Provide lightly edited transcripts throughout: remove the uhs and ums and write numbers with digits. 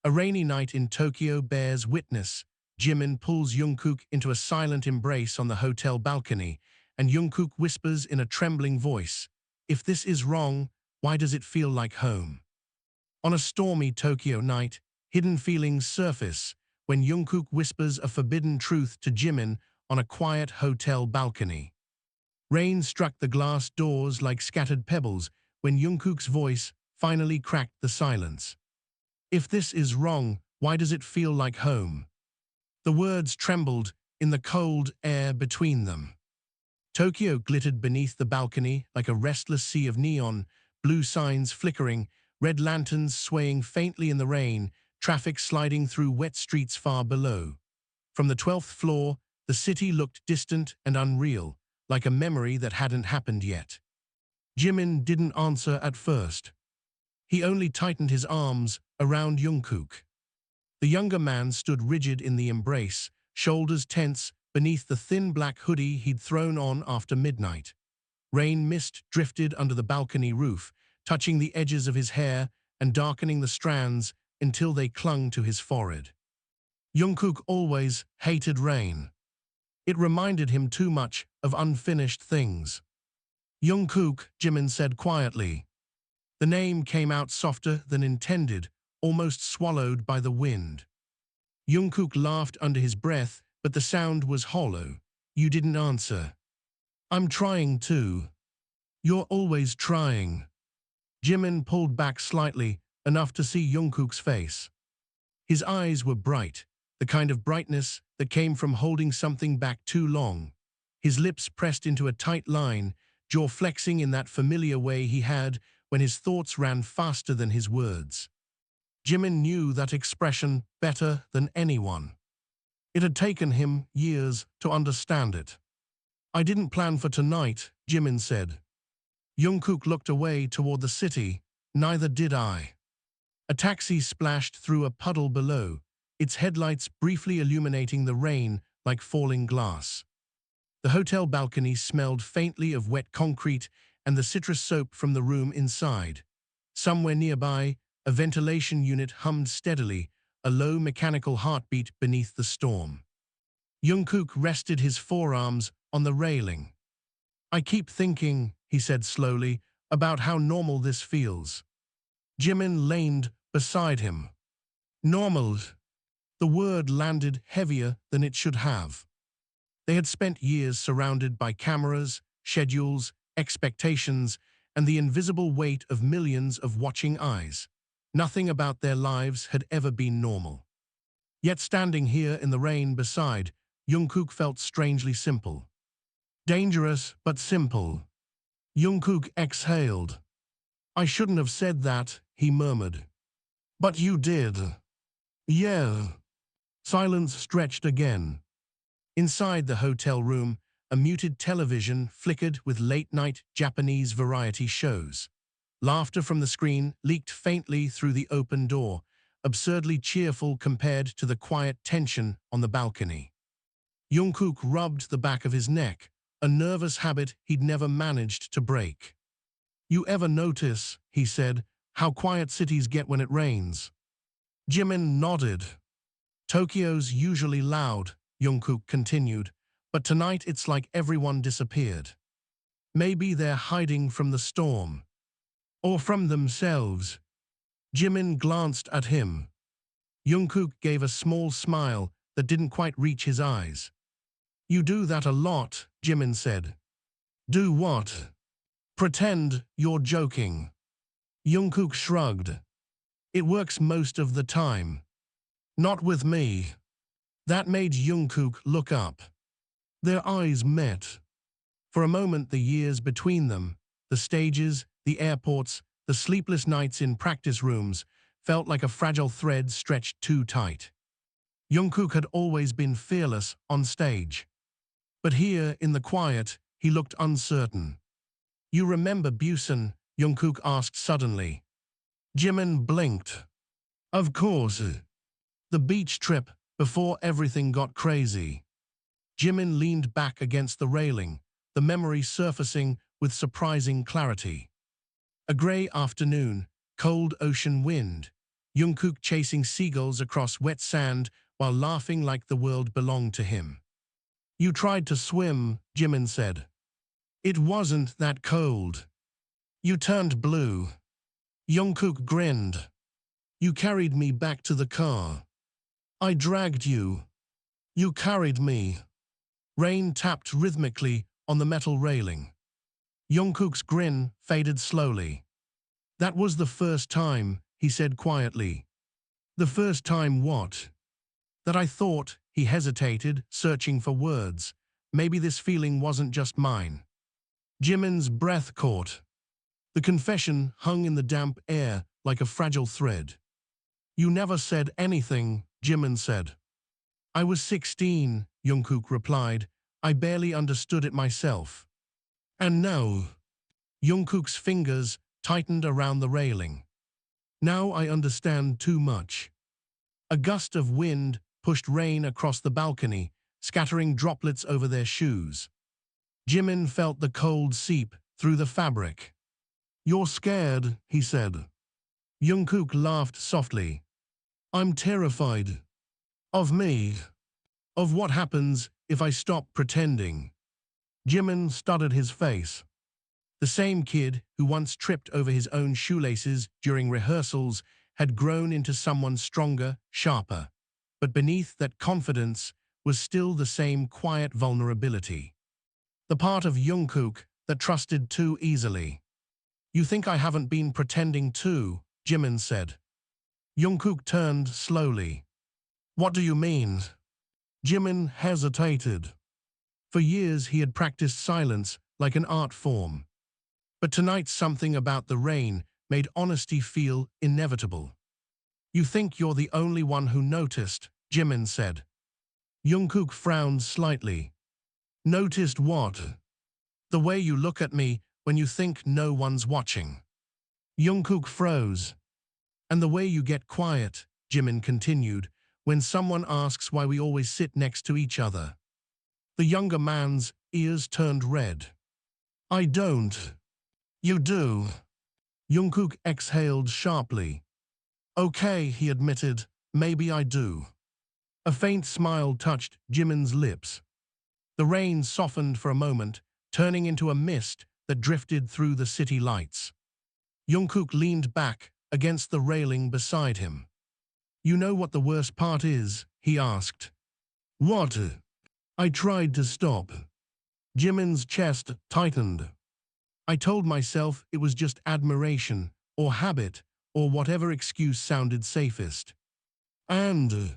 A rainy night in Tokyo bears witness. Jimin pulls Jungkook into a silent embrace on the hotel balcony, and Jungkook whispers in a trembling voice, "If this is wrong, why does it feel like home?" On a stormy Tokyo night, hidden feelings surface when Jungkook whispers a forbidden truth to Jimin on a quiet hotel balcony. Rain struck the glass doors like scattered pebbles when Jungkook's voice finally cracked the silence. "If this is wrong, why does it feel like home?" The words trembled in the cold air between them. Tokyo glittered beneath the balcony like a restless sea of neon, blue signs flickering, red lanterns swaying faintly in the rain, traffic sliding through wet streets far below. From the 12th floor, the city looked distant and unreal, like a memory that hadn't happened yet. Jimin didn't answer at first. He only tightened his arms around Jungkook. The younger man stood rigid in the embrace, shoulders tense beneath the thin black hoodie he'd thrown on after midnight. Rain mist drifted under the balcony roof, touching the edges of his hair and darkening the strands until they clung to his forehead. Jungkook always hated rain. It reminded him too much of unfinished things. "Jungkook," Jimin said quietly. The name came out softer than intended, almost swallowed by the wind. Jungkook laughed under his breath, but the sound was hollow. "You didn't answer." "I'm trying to." "You're always trying." Jimin pulled back slightly, enough to see Jungkook's face. His eyes were bright, the kind of brightness that came from holding something back too long. His lips pressed into a tight line, jaw flexing in that familiar way he had when his thoughts ran faster than his words. Jimin knew that expression better than anyone. It had taken him years to understand it. "I didn't plan for tonight," Jimin said. Jungkook looked away toward the city. "Neither did I." A taxi splashed through a puddle below, its headlights briefly illuminating the rain like falling glass. The hotel balcony smelled faintly of wet concrete and the citrus soap from the room inside. Somewhere nearby, a ventilation unit hummed steadily, a low mechanical heartbeat beneath the storm. Jungkook rested his forearms on the railing. "I keep thinking," he said slowly, "about how normal this feels." Jimin leaned beside him. "Normal." The word landed heavier than it should have. They had spent years surrounded by cameras, schedules, expectations, and the invisible weight of millions of watching eyes. Nothing about their lives had ever been normal. Yet standing here in the rain beside, Jungkook felt strangely simple. Dangerous, but simple. Jungkook exhaled. "I shouldn't have said that," he murmured. "But you did." "Yeah." Silence stretched again. Inside the hotel room, a muted television flickered with late-night Japanese variety shows. Laughter from the screen leaked faintly through the open door, absurdly cheerful compared to the quiet tension on the balcony. Jungkook rubbed the back of his neck, a nervous habit he'd never managed to break. "You ever notice," he said, "how quiet cities get when it rains?" Jimin nodded. "Tokyo's usually loud," Jungkook continued, "but tonight it's like everyone disappeared. Maybe they're hiding from the storm. Or from themselves." Jimin glanced at him. Jungkook gave a small smile that didn't quite reach his eyes. "You do that a lot," Jimin said. "Do what?" "Pretend you're joking." Jungkook shrugged. "It works most of the time." "Not with me." That made Jungkook look up. Their eyes met. For a moment the years between them, the stages, the airports, the sleepless nights in practice rooms, felt like a fragile thread stretched too tight. Jungkook had always been fearless on stage. But here, in the quiet, he looked uncertain. "You remember Busan?" Jungkook asked suddenly. Jimin blinked. "Of course. The beach trip, before everything got crazy." Jimin leaned back against the railing, the memory surfacing with surprising clarity. A gray afternoon, cold ocean wind. Jungkook chasing seagulls across wet sand while laughing like the world belonged to him. You tried to swim, Jimin said. It wasn't that cold. You turned blue. Jungkook grinned. You carried me back to the car. I dragged you. You carried me. Rain tapped rhythmically on the metal railing. Jungkook's grin faded slowly. That was the first time, he said quietly. The first time what? That I thought, he hesitated, searching for words. Maybe this feeling wasn't just mine. Jimin's breath caught. The confession hung in the damp air like a fragile thread. You never said anything, Jimin said. I was 16, Jungkook replied. I barely understood it myself. And now, Jungkook's fingers tightened around the railing. Now I understand too much. A gust of wind pushed rain across the balcony, scattering droplets over their shoes. Jimin felt the cold seep through the fabric. You're scared, he said. Jungkook laughed softly. I'm terrified. Of me. Of what happens if I stop pretending. Jimin studied his face. The same kid who once tripped over his own shoelaces during rehearsals had grown into someone stronger, sharper. But beneath that confidence was still the same quiet vulnerability. The part of Jungkook that trusted too easily. You think I haven't been pretending too, Jimin said. Jungkook turned slowly. What do you mean? Jimin hesitated. For years he had practiced silence like an art form. But tonight something about the rain made honesty feel inevitable. You think you're the only one who noticed, Jimin said. Jungkook frowned slightly. Noticed what? The way you look at me when you think no one's watching. Jungkook froze. And the way you get quiet, Jimin continued, when someone asks why we always sit next to each other. The younger man's ears turned red. I don't. You do. Jungkook exhaled sharply. Okay, he admitted, maybe I do. A faint smile touched Jimin's lips. The rain softened for a moment, turning into a mist that drifted through the city lights. Jungkook leaned back against the railing beside him. You know what the worst part is? He asked. What? I tried to stop. Jimin's chest tightened. I told myself it was just admiration, or habit, or whatever excuse sounded safest. And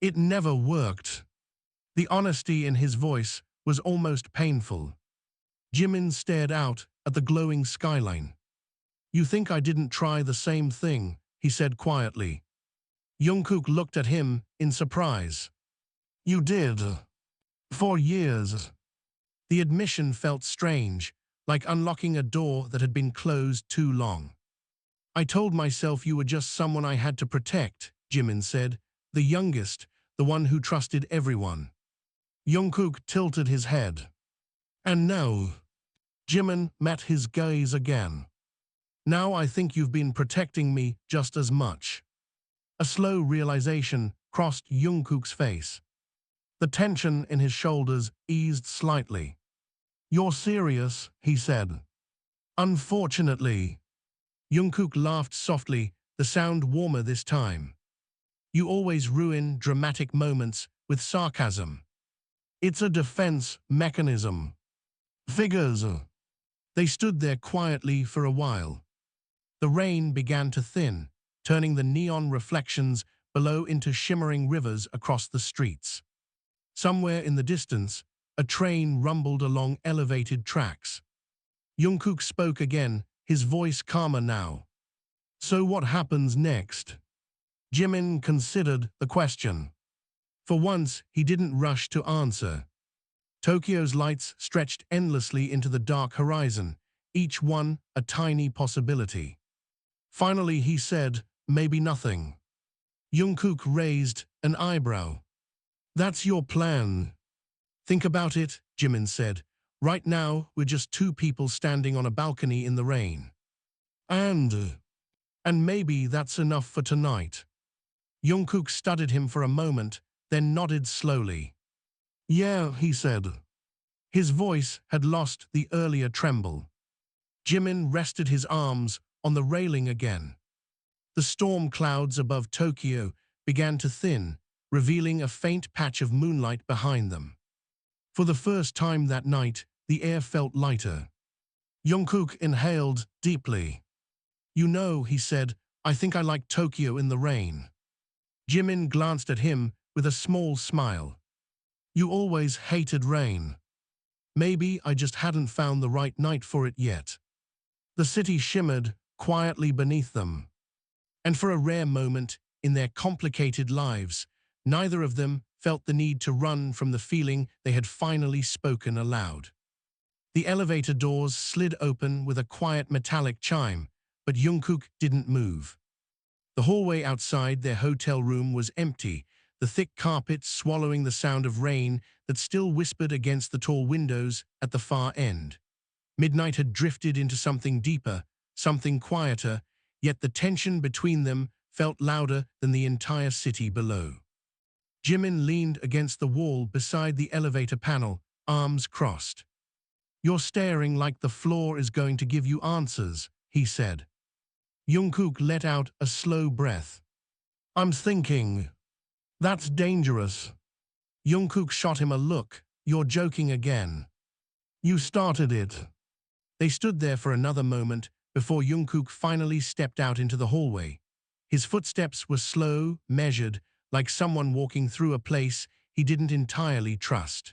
it never worked. The honesty in his voice was almost painful. Jimin stared out at the glowing skyline. You think I didn't try the same thing, he said quietly. Jungkook looked at him in surprise. You did. For years. The admission felt strange, like unlocking a door that had been closed too long. I told myself you were just someone I had to protect, Jimin said, the youngest, the one who trusted everyone. Jungkook tilted his head. And now, Jimin met his gaze again. Now I think you've been protecting me just as much. A slow realization crossed Jungkook's face. The tension in his shoulders eased slightly. You're serious, he said. Unfortunately. Jungkook laughed softly, the sound warmer this time. You always ruin dramatic moments with sarcasm. It's a defense mechanism. Figures. They stood there quietly for a while. The rain began to thin, turning the neon reflections below into shimmering rivers across the streets. Somewhere in the distance, a train rumbled along elevated tracks. Jungkook spoke again, his voice calmer now. So what happens next? Jimin considered the question. For once, he didn't rush to answer. Tokyo's lights stretched endlessly into the dark horizon, each one a tiny possibility. Finally, he said, maybe nothing. Jungkook raised an eyebrow. That's your plan. Think about it, Jimin said. Right now, we're just two people standing on a balcony in the rain. And And maybe that's enough for tonight. Jungkook studied him for a moment, then nodded slowly. Yeah, he said. His voice had lost the earlier tremble. Jimin rested his arms on the railing again. The storm clouds above Tokyo began to thin, revealing a faint patch of moonlight behind them. For the first time that night, the air felt lighter. Jungkook inhaled deeply. You know, he said, I think I like Tokyo in the rain. Jimin glanced at him with a small smile. You always hated rain. Maybe I just hadn't found the right night for it yet. The city shimmered quietly beneath them. And for a rare moment in their complicated lives, neither of them felt the need to run from the feeling they had finally spoken aloud. The elevator doors slid open with a quiet metallic chime, but Jungkook didn't move. The hallway outside their hotel room was empty, the thick carpet swallowing the sound of rain that still whispered against the tall windows at the far end. Midnight had drifted into something deeper, something quieter, yet the tension between them felt louder than the entire city below. Jimin leaned against the wall beside the elevator panel, arms crossed. You're staring like the floor is going to give you answers, he said. Jungkook let out a slow breath. I'm thinking. That's dangerous. Jungkook shot him a look. You're joking again. You started it. They stood there for another moment before Jungkook finally stepped out into the hallway. His footsteps were slow, measured, like someone walking through a place he didn't entirely trust.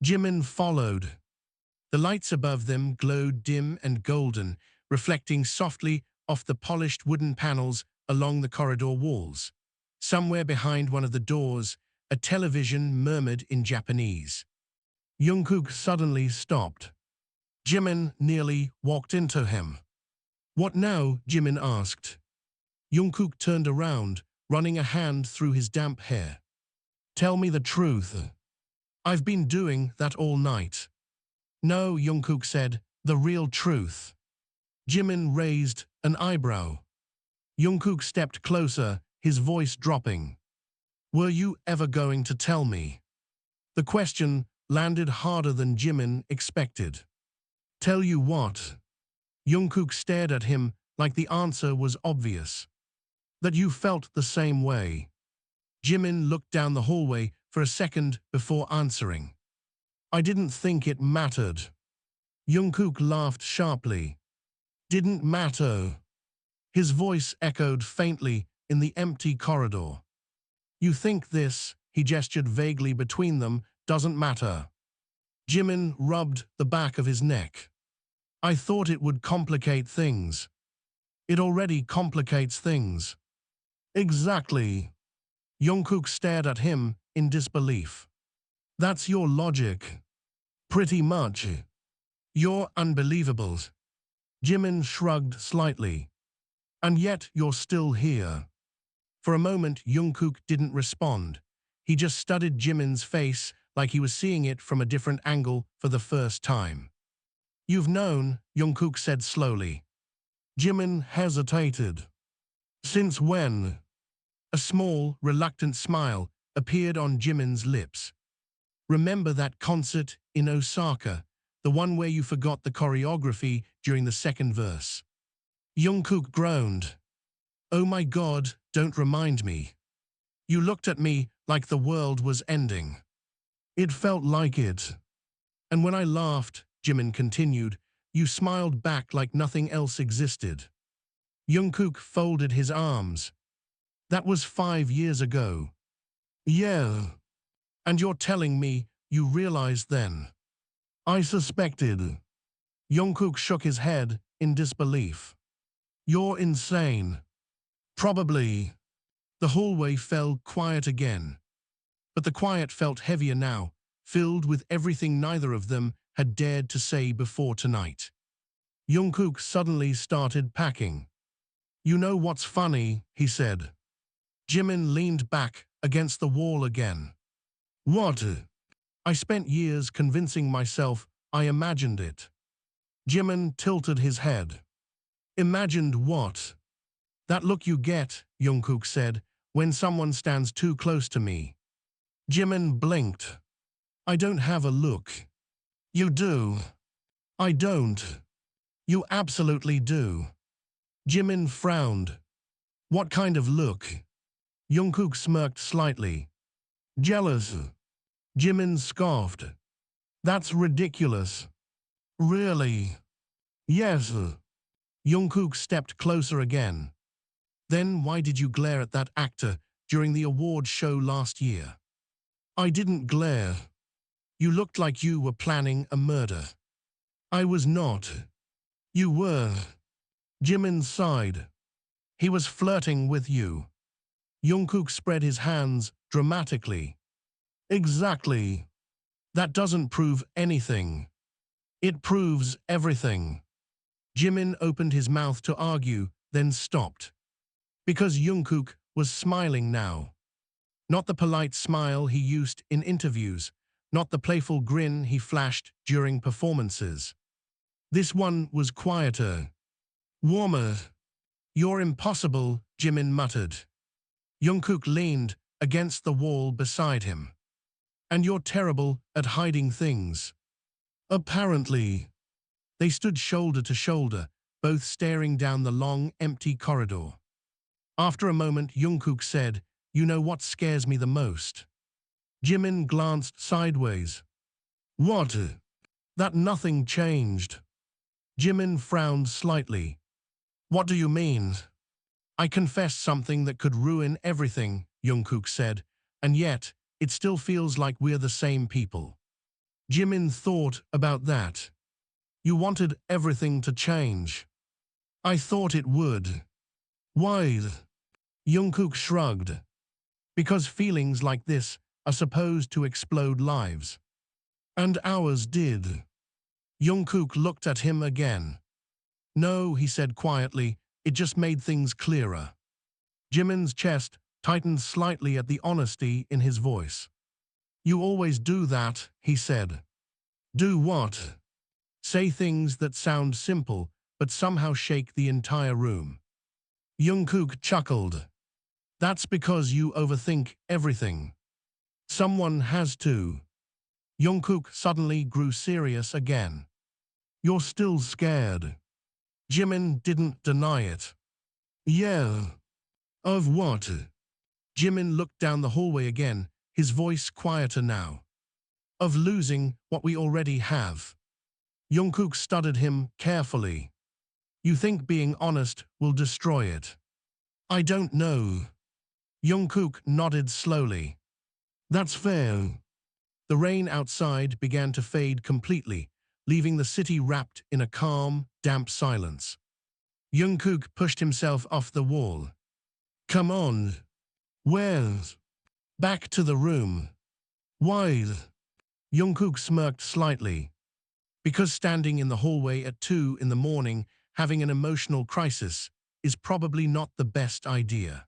Jimin followed. The lights above them glowed dim and golden, reflecting softly off the polished wooden panels along the corridor walls. Somewhere behind one of the doors, a television murmured in Japanese. Jungkook suddenly stopped. Jimin nearly walked into him. What now? Jimin asked. Jungkook turned around, running a hand through his damp hair. Tell me the truth. I've been doing that all night. No, Jungkook said, the real truth. Jimin raised an eyebrow. Jungkook stepped closer, his voice dropping. Were you ever going to tell me? The question landed harder than Jimin expected. Tell you what? Jungkook stared at him like the answer was obvious. That you felt the same way. Jimin looked down the hallway for a second before answering. I didn't think it mattered. Jungkook laughed sharply. Didn't matter. His voice echoed faintly in the empty corridor. You think this, he gestured vaguely between them, doesn't matter. Jimin rubbed the back of his neck. I thought it would complicate things. It already complicates things. Exactly. Jungkook stared at him in disbelief. That's your logic. Pretty much. You're unbelievable. Jimin shrugged slightly. And yet you're still here. For a moment, Jungkook didn't respond. He just studied Jimin's face like he was seeing it from a different angle for the first time. You've known, Jungkook said slowly. Jimin hesitated. Since when? A small, reluctant smile appeared on Jimin's lips. Remember that concert in Osaka, the one where you forgot the choreography during the second verse? Jungkook groaned. Oh my God, don't remind me. You looked at me like the world was ending. It felt like it. And when I laughed, Jimin continued, you smiled back like nothing else existed. Jungkook folded his arms. That was 5 years ago. Yeah. And you're telling me you realized then? I suspected. Jungkook shook his head in disbelief. You're insane. Probably. The hallway fell quiet again. But the quiet felt heavier now, filled with everything neither of them had dared to say before tonight. Jungkook suddenly started packing. You know what's funny, he said. Jimin leaned back against the wall again. What? I spent years convincing myself I imagined it. Jimin tilted his head. Imagined what? That look you get, Jungkook said, when someone stands too close to me. Jimin blinked. I don't have a look. You do. I don't. You absolutely do. Jimin frowned. What kind of look? Jungkook smirked slightly. Jealous. Jimin scoffed. That's ridiculous. Really? Yes. Jungkook stepped closer again. Then why did you glare at that actor during the award show last year? I didn't glare. You looked like you were planning a murder. I was not. You were. Jimin sighed. He was flirting with you. Jungkook spread his hands dramatically. Exactly. That doesn't prove anything. It proves everything. Jimin opened his mouth to argue, then stopped. Because Jungkook was smiling now. Not the polite smile he used in interviews, not the playful grin he flashed during performances. This one was quieter. Warmer. You're impossible, Jimin muttered. Jungkook leaned against the wall beside him. And you're terrible at hiding things. Apparently. They stood shoulder to shoulder, both staring down the long, empty corridor. After a moment, Jungkook said, You know what scares me the most? Jimin glanced sideways. What? That nothing changed. Jimin frowned slightly. What do you mean? I confessed something that could ruin everything, Jungkook said, and yet, it still feels like we're the same people. Jimin thought about that. You wanted everything to change. I thought it would. Why? Jungkook shrugged. Because feelings like this are supposed to explode lives. And ours did. Jungkook looked at him again. No, he said quietly, it just made things clearer. Jimin's chest tightened slightly at the honesty in his voice. You always do that, he said. Do what? Say things that sound simple, but somehow shake the entire room. Jungkook chuckled. That's because you overthink everything. Someone has to. Jungkook suddenly grew serious again. You're still scared. Jimin didn't deny it. Yeah. Of what? Jimin looked down the hallway again, his voice quieter now. Of losing what we already have. Jungkook studied him carefully. You think being honest will destroy it? I don't know. Jungkook nodded slowly. That's fair. The rain outside began to fade completely, leaving the city wrapped in a calm, damp silence. Jungkook pushed himself off the wall. Come on. Where? Back to the room. Why? Jungkook smirked slightly. Because standing in the hallway at 2 in the morning, having an emotional crisis, is probably not the best idea.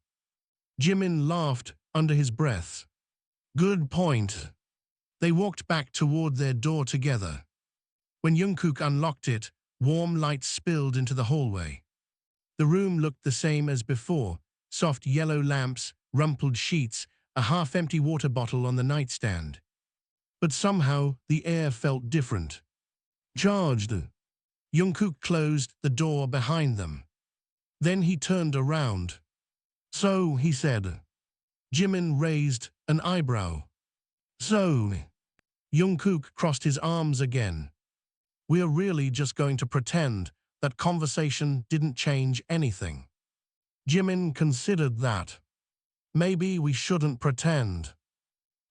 Jimin laughed under his breath. Good point. They walked back toward their door together. When Jungkook unlocked it, warm light spilled into the hallway. The room looked the same as before, soft yellow lamps, rumpled sheets, a half-empty water bottle on the nightstand. But somehow, the air felt different. Charged. Jungkook closed the door behind them. Then he turned around. So, he said. Jimin raised an eyebrow. So. Jungkook crossed his arms again. We're really just going to pretend that conversation didn't change anything. Jimin considered that. Maybe we shouldn't pretend.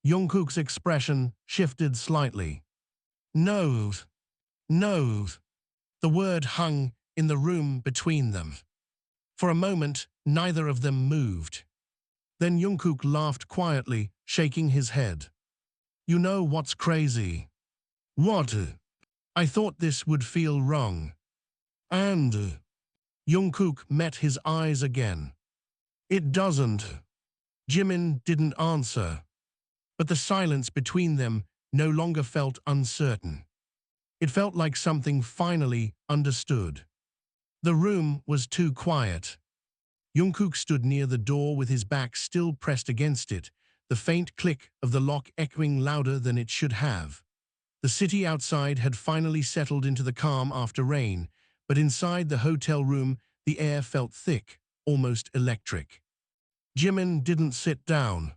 Jungkook's expression shifted slightly. No. No. The word hung in the room between them. For a moment, neither of them moved. Then Jungkook laughed quietly, shaking his head. You know what's crazy? What? I thought this would feel wrong. And? Jungkook met his eyes again. It doesn't. Jimin didn't answer. But the silence between them no longer felt uncertain. It felt like something finally understood. The room was too quiet. Jungkook stood near the door with his back still pressed against it, the faint click of the lock echoing louder than it should have. The city outside had finally settled into the calm after rain, but inside the hotel room the air felt thick, almost electric. Jimin didn't sit down.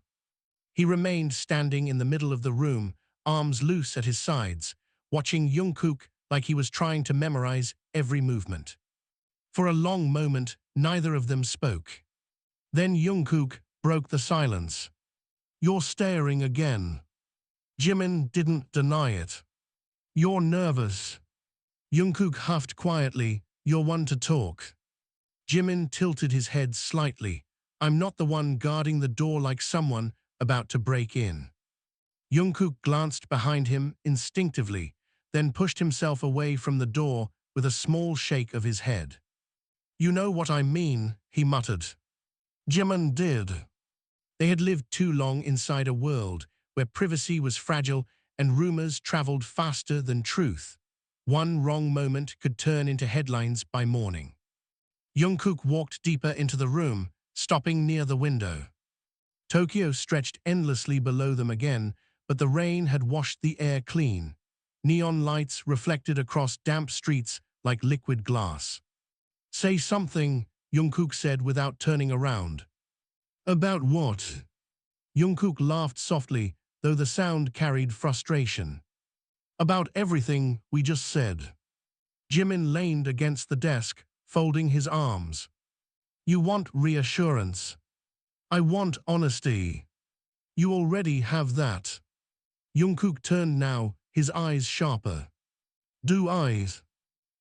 He remained standing in the middle of the room, arms loose at his sides, watching Jungkook like he was trying to memorize every movement. For a long moment, neither of them spoke. Then Jungkook broke the silence. "You're staring again." Jimin didn't deny it. "You're nervous." Jungkook huffed quietly. "You're one to talk." Jimin tilted his head slightly. "I'm not the one guarding the door like someone about to break in." Jungkook glanced behind him instinctively, then pushed himself away from the door with a small shake of his head. "You know what I mean," he muttered. Jimin did. They had lived too long inside a world where privacy was fragile and rumors traveled faster than truth. One wrong moment could turn into headlines by morning. Jungkook walked deeper into the room, stopping near the window. Tokyo stretched endlessly below them again, but the rain had washed the air clean. Neon lights reflected across damp streets like liquid glass. "Say something," Jungkook said without turning around. "About what?" Jungkook laughed softly, though the sound carried frustration. "About everything we just said." Jimin leaned against the desk, folding his arms. "You want reassurance. I want honesty. You already have that." Jungkook turned now, his eyes sharper. "Do I?"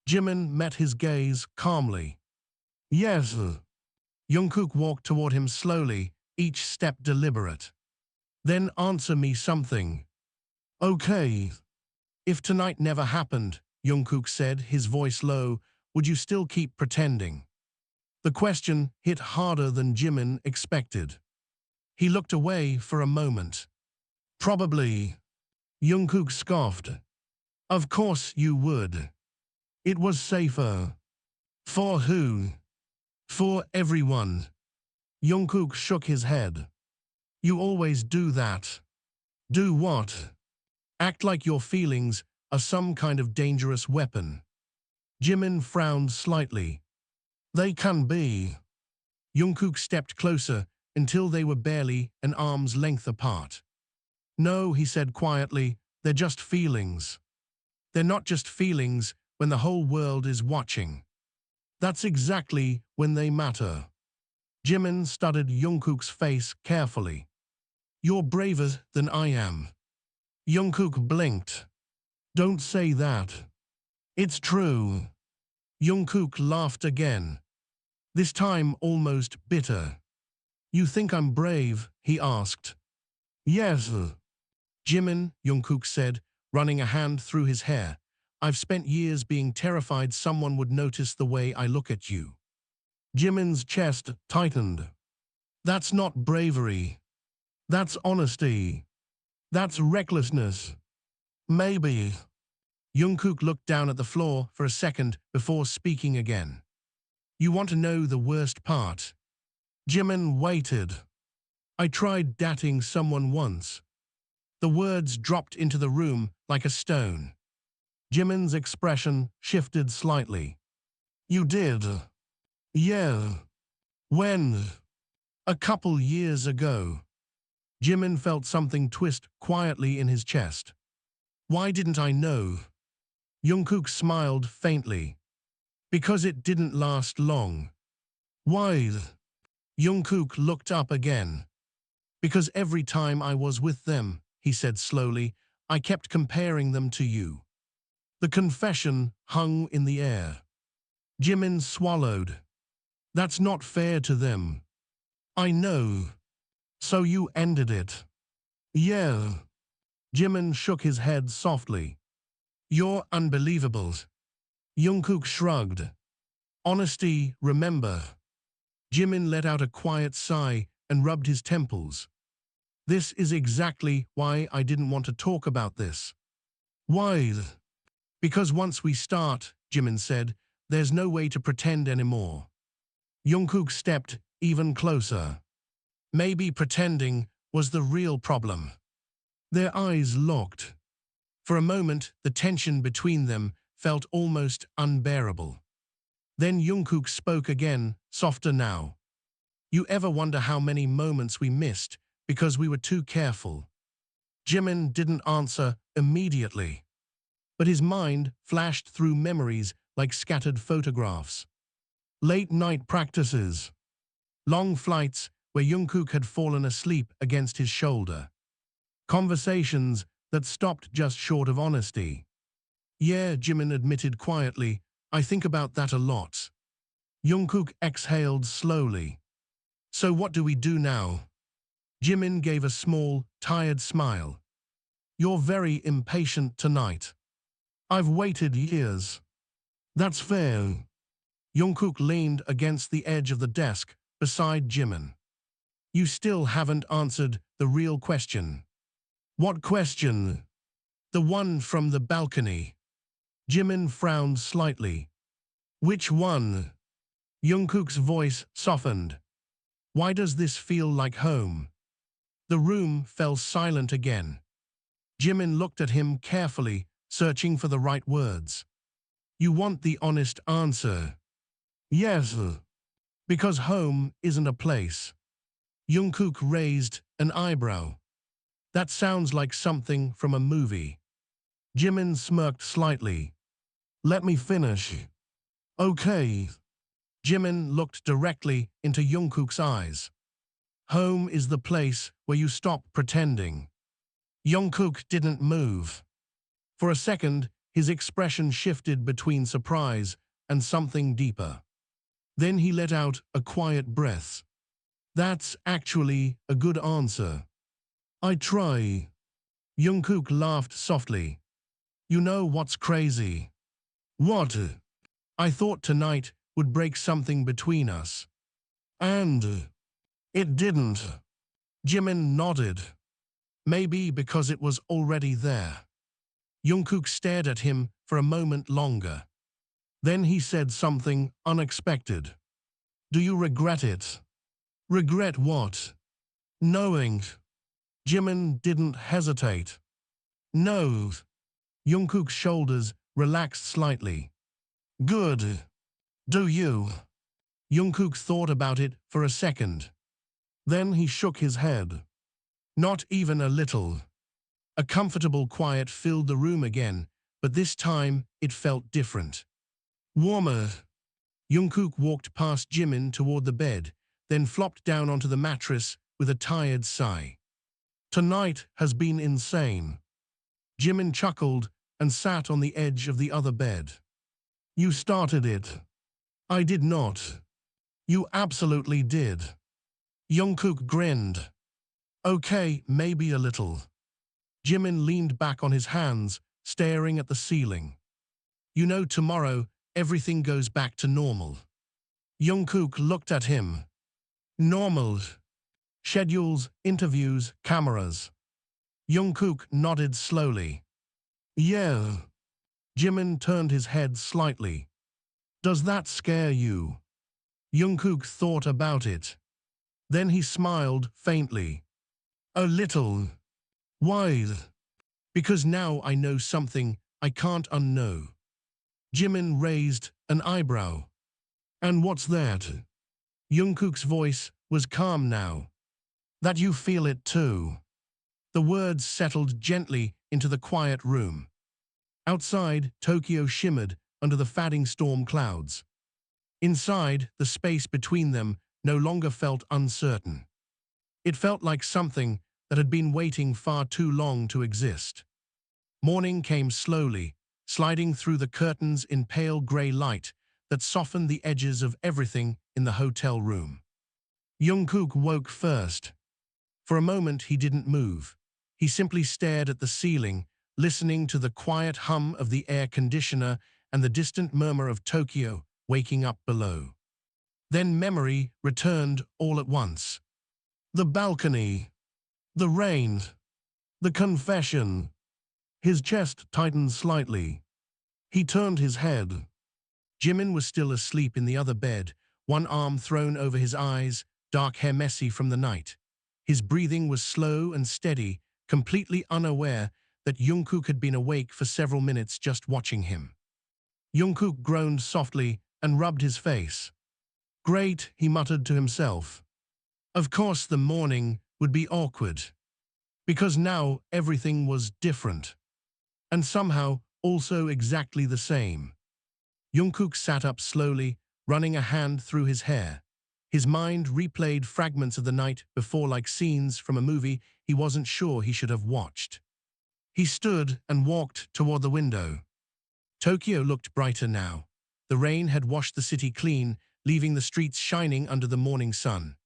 Jimin met his gaze calmly. "Yes." Jungkook walked toward him slowly, each step deliberate. "Then answer me something." "Okay." "If tonight never happened," Jungkook said, his voice low, "would you still keep pretending?" The question hit harder than Jimin expected. He looked away for a moment. "Probably." Jungkook scoffed. "Of course you would. It was safer." "For who?" "For everyone." Jungkook shook his head. "You always do that." "Do what?" "Act like your feelings are some kind of dangerous weapon." Jimin frowned slightly. "They can be." Jungkook stepped closer until they were barely an arm's length apart. "No," he said quietly, "they're just feelings." "They're not just feelings when the whole world is watching. That's exactly when they matter." Jimin studied Jungkook's face carefully. "You're braver than I am." Jungkook blinked. "Don't say that." "It's true." Jungkook laughed again, this time almost bitter. "You think I'm brave?" he asked. "Yes." "Jimin," Jungkook said, running a hand through his hair, "I've spent years being terrified someone would notice the way I look at you." Jimin's chest tightened. "That's not bravery. That's honesty. That's recklessness." "Maybe." Jungkook looked down at the floor for a second before speaking again. "You want to know the worst part?" Jimin waited. "I tried dating someone once." The words dropped into the room like a stone. Jimin's expression shifted slightly. "You did?" "Yeah." "When?" "A couple years ago." Jimin felt something twist quietly in his chest. "Why didn't I know?" Jungkook smiled faintly. "Because it didn't last long." "Why?" Jungkook looked up again. "Because every time I was with them," he said slowly, "I kept comparing them to you." The confession hung in the air. Jimin swallowed. "That's not fair to them." "I know." "So you ended it?" "Yeah." Jimin shook his head softly. "You're unbelievable." Jungkook shrugged. "Honesty, remember." Jimin let out a quiet sigh and rubbed his temples. "This is exactly why I didn't want to talk about this." "Why?" "Because once we start," Jimin said, "there's no way to pretend anymore." Jungkook stepped even closer. Maybe pretending was the real problem. Their eyes locked. For a moment, the tension between them felt almost unbearable. Then Jungkook spoke again, softer now. You ever wonder how many moments we missed because we were too careful? Jimin didn't answer immediately, but his mind flashed through memories like scattered photographs. Late-night practices, long flights where Jungkook had fallen asleep against his shoulder, conversations that stopped just short of honesty. Yeah, Jimin admitted quietly, I think about that a lot. Jungkook exhaled slowly. So what do we do now? Jimin gave a small, tired smile. You're very impatient tonight. I've waited years. That's fair. Jungkook leaned against the edge of the desk beside Jimin. You still haven't answered the real question. What question? The one from the balcony. Jimin frowned slightly. Which one? Jungkook's voice softened. Why does this feel like home? The room fell silent again. Jimin looked at him carefully, searching for the right words. You want the honest answer? Yes. Because home isn't a place. Jungkook raised an eyebrow. That sounds like something from a movie. Jimin smirked slightly. Let me finish. Okay. Jimin looked directly into Jungkook's eyes. Home is the place where you stop pretending. Jungkook didn't move. For a second, his expression shifted between surprise and something deeper. Then he let out a quiet breath. That's actually a good answer. I try. Jungkook laughed softly. You know what's crazy? What? I thought tonight would break something between us. And it didn't. Jimin nodded. Maybe because it was already there. Jungkook stared at him for a moment longer. Then he said something unexpected. Do you regret it? Regret what? Knowing. Jimin didn't hesitate. No. Jungkook's shoulders relaxed slightly. Good. Do you? Jungkook thought about it for a second. Then he shook his head. Not even a little. A comfortable quiet filled the room again, but this time it felt different. Warmer. Jungkook walked past Jimin toward the bed, then flopped down onto the mattress with a tired sigh. Tonight has been insane. Jimin chuckled and sat on the edge of the other bed. You started it. I did not. You absolutely did. Jungkook grinned. Okay, maybe a little. Jimin leaned back on his hands, staring at the ceiling. You know, tomorrow, everything goes back to normal. Jungkook looked at him. Normal. Schedules, interviews, cameras. Jungkook nodded slowly. Yeah. Jimin turned his head slightly. Does that scare you? Jungkook thought about it. Then he smiled faintly. A little. Why? Because now I know something I can't unknow. Jimin raised an eyebrow. And what's that? Jungkook's voice was calm now. That you feel it too. The words settled gently into the quiet room. Outside, Tokyo shimmered under the fading storm clouds. Inside, the space between them no longer felt uncertain. It felt like something that had been waiting far too long to exist. Morning came slowly, sliding through the curtains in pale gray light that softened the edges of everything in the hotel room. Jungkook woke first. For a moment, he didn't move. He simply stared at the ceiling, listening to the quiet hum of the air conditioner and the distant murmur of Tokyo waking up below. Then memory returned all at once. The balcony. The rain. The confession. His chest tightened slightly. He turned his head. Jimin was still asleep in the other bed, one arm thrown over his eyes, dark hair messy from the night. His breathing was slow and steady, completely unaware that Jungkook had been awake for several minutes just watching him. Jungkook groaned softly and rubbed his face. Great, he muttered to himself. Of course the morning would be awkward. Because now everything was different. And somehow also exactly the same. Jungkook sat up slowly, running a hand through his hair. His mind replayed fragments of the night before like scenes from a movie he wasn't sure he should have watched. He stood and walked toward the window. Tokyo looked brighter now. The rain had washed the city clean, leaving the streets shining under the morning sun.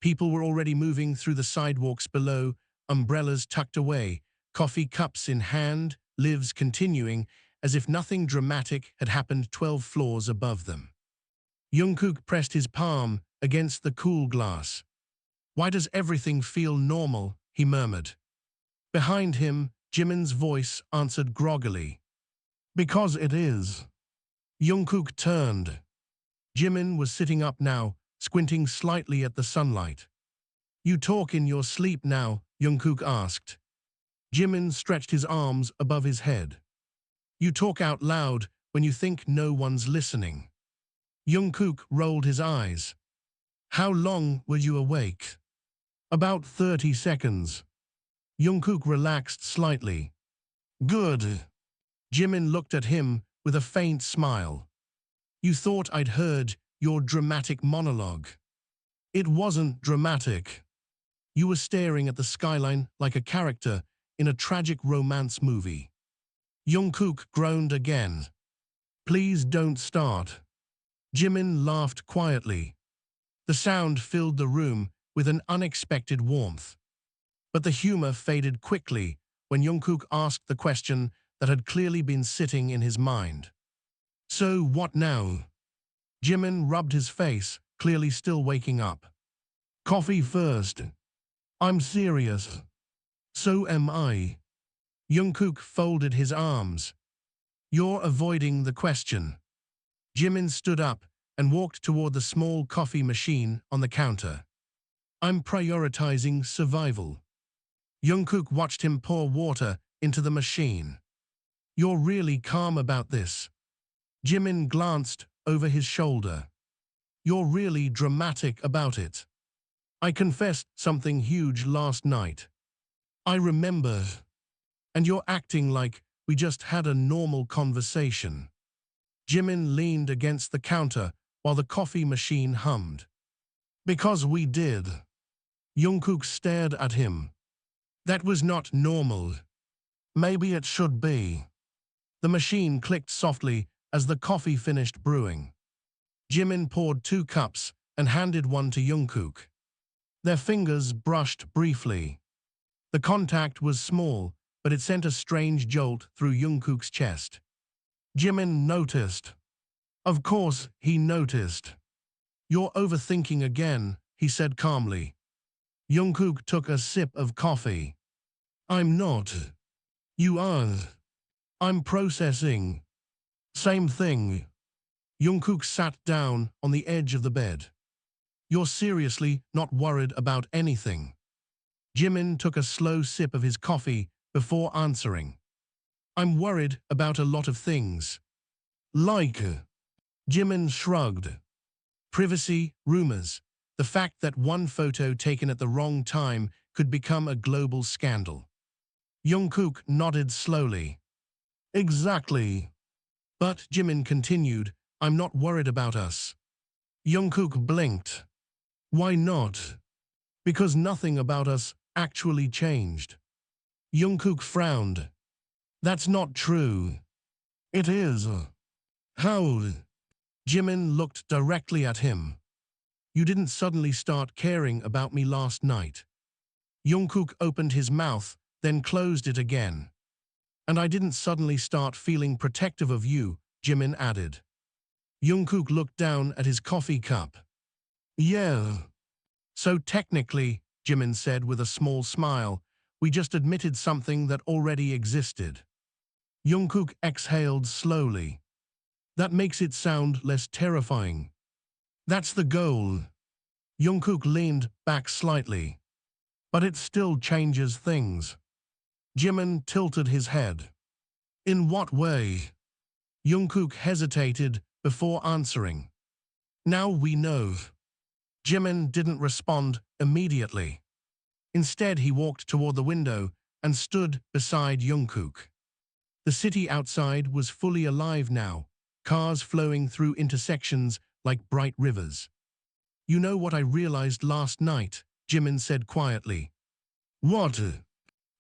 People were already moving through the sidewalks below, umbrellas tucked away, coffee cups in hand, lives continuing, as if nothing dramatic had happened 12 floors above them. Jungkook pressed his palm against the cool glass. Why does everything feel normal? He murmured. Behind him, Jimin's voice answered groggily. Because it is. Jungkook turned. Jimin was sitting up now, squinting slightly at the sunlight. You talk in your sleep now? Jungkook asked. Jimin stretched his arms above his head. You talk out loud when you think no one's listening. Jungkook rolled his eyes. How long were you awake? About 30 seconds. Jungkook relaxed slightly. Good. Jimin looked at him with a faint smile. You thought I'd heard your dramatic monologue. It wasn't dramatic. You were staring at the skyline like a character in a tragic romance movie. Jungkook groaned again. Please don't start. Jimin laughed quietly. The sound filled the room with an unexpected warmth. But the humor faded quickly when Jungkook asked the question that had clearly been sitting in his mind. So what now? Jimin rubbed his face, clearly still waking up. Coffee first. I'm serious. So am I. Jungkook folded his arms. You're avoiding the question. Jimin stood up and walked toward the small coffee machine on the counter. I'm prioritizing survival. Jungkook watched him pour water into the machine. You're really calm about this. Jimin glanced over his shoulder. You're really dramatic about it. I confessed something huge last night. I remember. And you're acting like we just had a normal conversation. Jimin leaned against the counter while the coffee machine hummed. Because we did. Jungkook stared at him. That was not normal. Maybe it should be. The machine clicked softly as the coffee finished brewing. Jimin poured 2 cups and handed one to Jungkook. Their fingers brushed briefly. The contact was small, but it sent a strange jolt through Jungkook's chest. Jimin noticed. Of course, he noticed. You're overthinking again, he said calmly. Jungkook took a sip of coffee. I'm not. You are. I'm processing. Same thing. Jungkook sat down on the edge of the bed. You're seriously not worried about anything? Jimin took a slow sip of his coffee before answering. I'm worried about a lot of things. Like? Jimin shrugged. Privacy, rumors, the fact that one photo taken at the wrong time could become a global scandal. Jungkook nodded slowly. Exactly. But Jimin continued, I'm not worried about us. Jungkook blinked. Why not? Because nothing about us actually changed. Jungkook frowned. That's not true. It is. How? Jimin looked directly at him. You didn't suddenly start caring about me last night. Jungkook opened his mouth, then closed it again. And I didn't suddenly start feeling protective of you, Jimin added. Jungkook looked down at his coffee cup. Yeah. So technically, Jimin said with a small smile, we just admitted something that already existed. Jungkook exhaled slowly. That makes it sound less terrifying. That's the goal. Jungkook leaned back slightly. But it still changes things. Jimin tilted his head. In what way? Jungkook hesitated before answering. Now we know. Jimin didn't respond immediately. Instead, he walked toward the window and stood beside Jungkook. The city outside was fully alive now, cars flowing through intersections like bright rivers. You know what I realized last night, Jimin said quietly. What?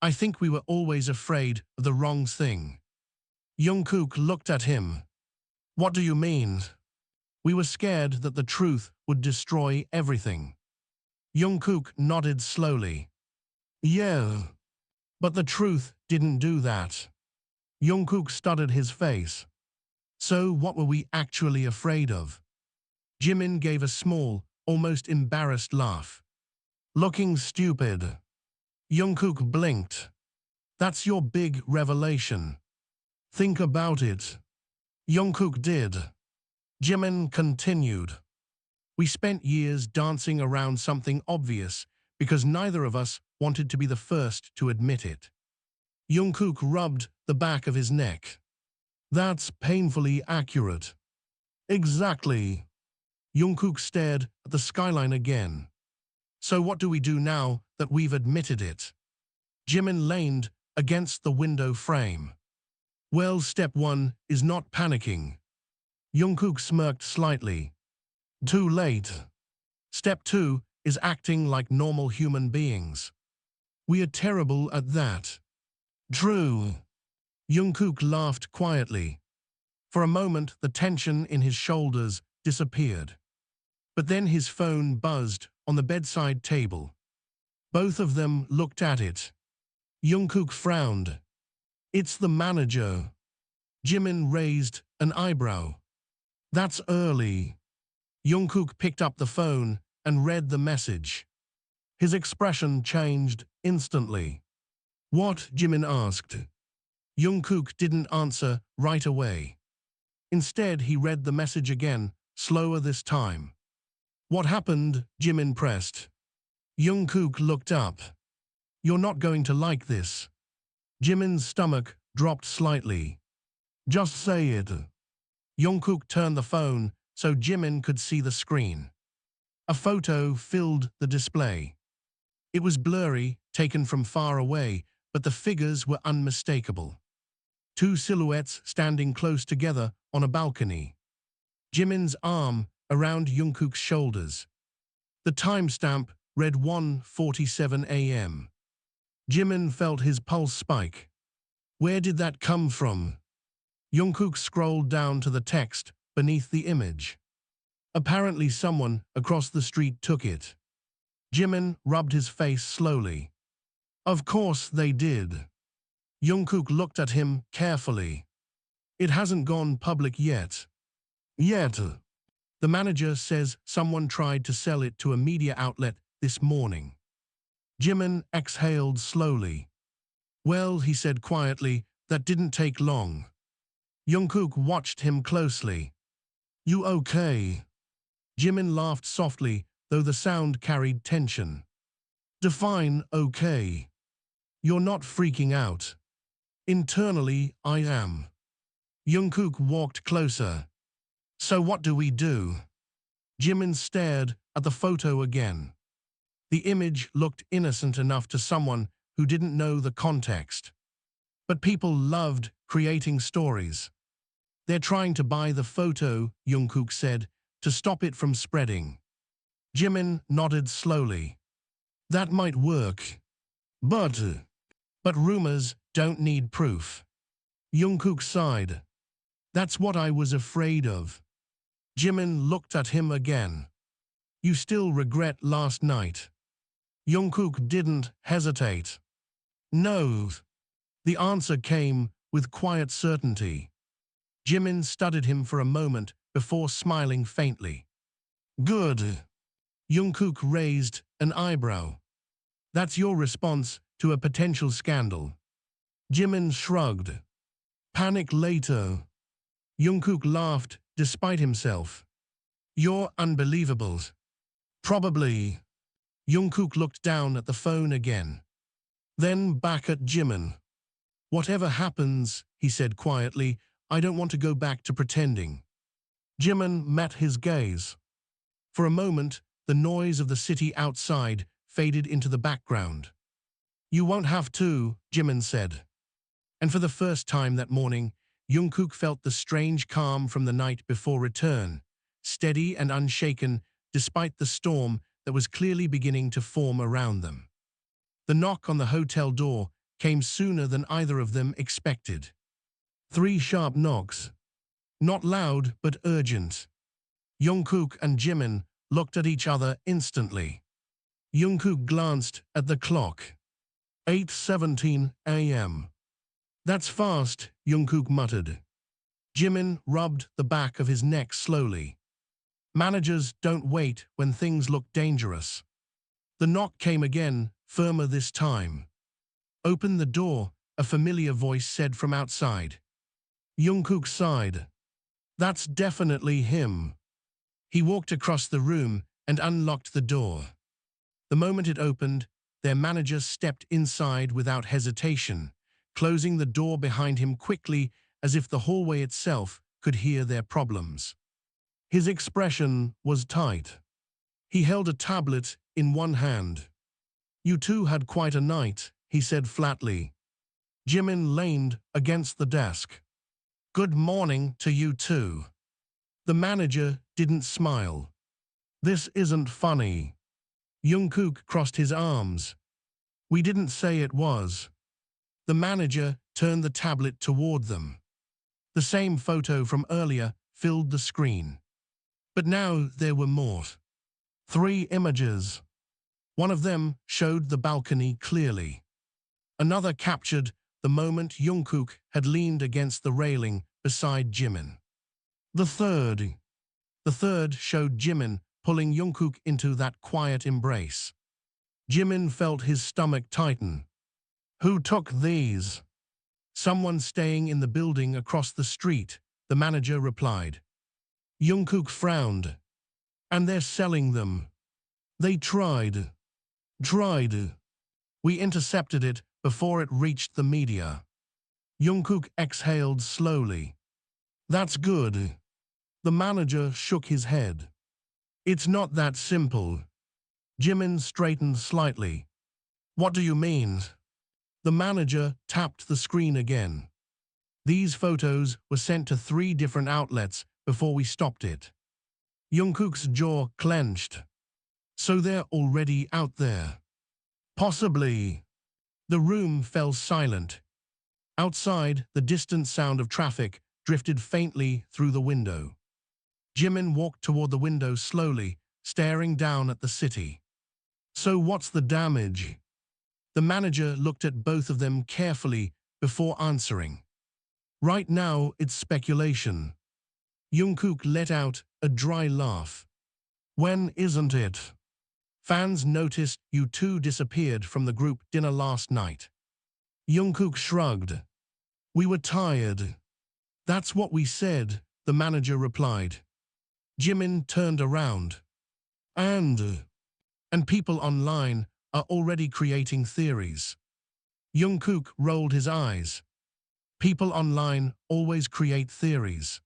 I think we were always afraid of the wrong thing. Jungkook looked at him. What do you mean? We were scared that the truth would destroy everything. Jungkook nodded slowly. Yeah, but the truth didn't do that. Jungkook studied his face. So what were we actually afraid of? Jimin gave a small, almost embarrassed laugh. Looking stupid. Jungkook blinked. That's your big revelation. Think about it. Jungkook did. Jimin continued. We spent years dancing around something obvious because neither of us wanted to be the first to admit it. Jungkook rubbed the back of his neck. That's painfully accurate. Exactly. Jungkook stared at the skyline again. So what do we do now that we've admitted it? Jimin leaned against the window frame. Well, step one is not panicking. Jungkook smirked slightly. Too late. Step two is acting like normal human beings. We are terrible at that. True. Jungkook laughed quietly. For a moment, the tension in his shoulders disappeared. But then his phone buzzed on the bedside table. Both of them looked at it. Jungkook frowned. It's the manager. Jimin raised an eyebrow. That's early. Jungkook picked up the phone and read the message. His expression changed instantly. What? Jimin asked. Jungkook didn't answer right away. Instead, he read the message again, slower this time. What happened? Jimin pressed. Jungkook looked up. You're not going to like this. Jimin's stomach dropped slightly. Just say it. Jungkook turned the phone so Jimin could see the screen. A photo filled the display. It was blurry, taken from far away, but the figures were unmistakable. Two silhouettes standing close together on a balcony. Jimin's arm around Jungkook's shoulders. The timestamp read 1:47 a.m. Jimin felt his pulse spike. Where did that come from? Jungkook scrolled down to the text beneath the image. Apparently someone across the street took it. Jimin rubbed his face slowly. Of course they did. Jungkook looked at him carefully. It hasn't gone public yet. Yet. The manager says someone tried to sell it to a media outlet this morning. Jimin exhaled slowly. Well, he said quietly, that didn't take long. Jungkook watched him closely. You okay? Jimin laughed softly, though the sound carried tension. Define okay. You're not freaking out. Internally, I am. Jungkook walked closer. So what do we do? Jimin stared at the photo again. The image looked innocent enough to someone who didn't know the context. But people loved creating stories. They're trying to buy the photo, Jungkook said, to stop it from spreading. Jimin nodded slowly. That might work. But rumors don't need proof. Jungkook sighed. That's what I was afraid of. Jimin looked at him again. You still regret last night? Jungkook didn't hesitate. No. The answer came with quiet certainty. Jimin studied him for a moment before smiling faintly. Good. Jungkook raised an eyebrow. That's your response to a potential scandal. Jimin shrugged. Panic later. Jungkook laughed despite himself. You're unbelievable. Probably. Jungkook looked down at the phone again. Then back at Jimin. Whatever happens, he said quietly, I don't want to go back to pretending. Jimin met his gaze. For a moment, the noise of the city outside faded into the background. You won't have to, Jimin said. And for the first time that morning, Jungkook felt the strange calm from the night before return, steady and unshaken despite the storm that was clearly beginning to form around them. The knock on the hotel door came sooner than either of them expected. 3 sharp knocks. Not loud, but urgent. Jungkook and Jimin looked at each other instantly. Jungkook glanced at the clock. 8:17 a.m. That's fast, Jungkook muttered. Jimin rubbed the back of his neck slowly. Managers don't wait when things look dangerous. The knock came again, firmer this time. Open the door, a familiar voice said from outside. Jungkook sighed. That's definitely him. He walked across the room and unlocked the door. The moment it opened, their manager stepped inside without hesitation, closing the door behind him quickly as if the hallway itself could hear their problems. His expression was tight. He held a tablet in one hand. You two had quite a night, he said flatly. Jimin leaned against the desk. Good morning to you too. The manager didn't smile. This isn't funny. Jungkook crossed his arms. We didn't say it was. The manager turned the tablet toward them. The same photo from earlier filled the screen. But now there were more. 3 images. One of them showed the balcony clearly. Another captured the moment Jungkook had leaned against the railing beside Jimin. The third showed Jimin pulling Jungkook into that quiet embrace. Jimin felt his stomach tighten. Who took these? Someone staying in the building across the street, the manager replied. Jungkook frowned. And they're selling them. They tried. We intercepted it before it reached the media. Jungkook exhaled slowly. That's good. The manager shook his head. It's not that simple. Jimin straightened slightly. What do you mean? The manager tapped the screen again. These photos were sent to 3 different outlets before we stopped it. Jungkook's jaw clenched. So they're already out there. Possibly. The room fell silent. Outside, the distant sound of traffic drifted faintly through the window. Jimin walked toward the window slowly, staring down at the city. So what's the damage? The manager looked at both of them carefully before answering. Right now, it's speculation. Jungkook let out a dry laugh. When isn't it? Fans noticed you two disappeared from the group dinner last night. Jungkook shrugged. We were tired. That's what we said, the manager replied. Jimin turned around. And people online are already creating theories. Jungkook rolled his eyes. People online always create theories.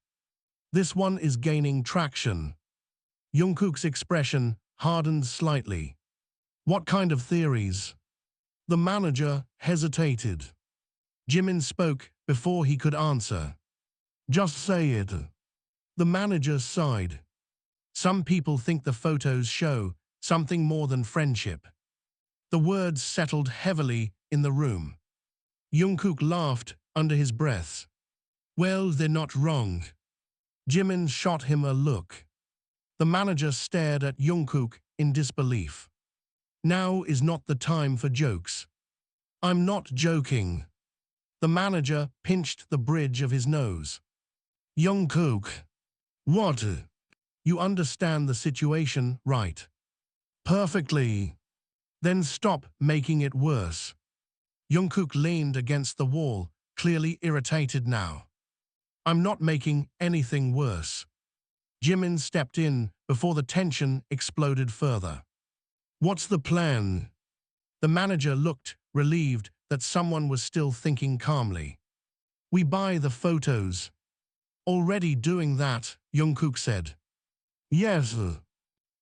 This one is gaining traction. Jungkook's expression hardened slightly. What kind of theories? The manager hesitated. Jimin spoke before he could answer. Just say it. The manager sighed. Some people think the photos show something more than friendship. The words settled heavily in the room. Jungkook laughed under his breath. Well, they're not wrong. Jimin shot him a look. The manager stared at Jungkook in disbelief. Now is not the time for jokes. I'm not joking. The manager pinched the bridge of his nose. Jungkook. What? You understand the situation, right? Perfectly. Then stop making it worse. Jungkook leaned against the wall, clearly irritated now. I'm not making anything worse. Jimin stepped in before the tension exploded further. What's the plan? The manager looked relieved that someone was still thinking calmly. We buy the photos. Already doing that, Jungkook said. Yes.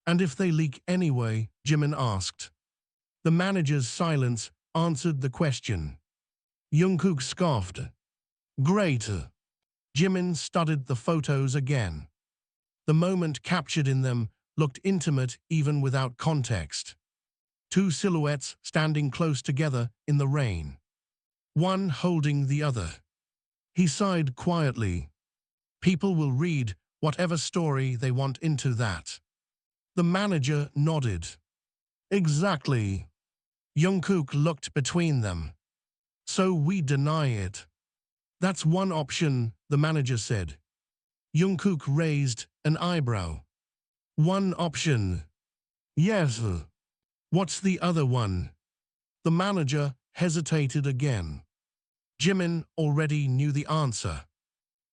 And if they leak anyway, Jimin asked. The manager's silence answered the question. Jungkook scoffed. Great. Jimin studied the photos again. The moment captured in them looked intimate even without context. Two silhouettes standing close together in the rain. One holding the other. He sighed quietly. People will read whatever story they want into that. The manager nodded. Exactly. Jungkook looked between them. So we deny it. That's one option, the manager said. Jungkook raised an eyebrow. One option. Yes. What's the other one? The manager hesitated again. Jimin already knew the answer.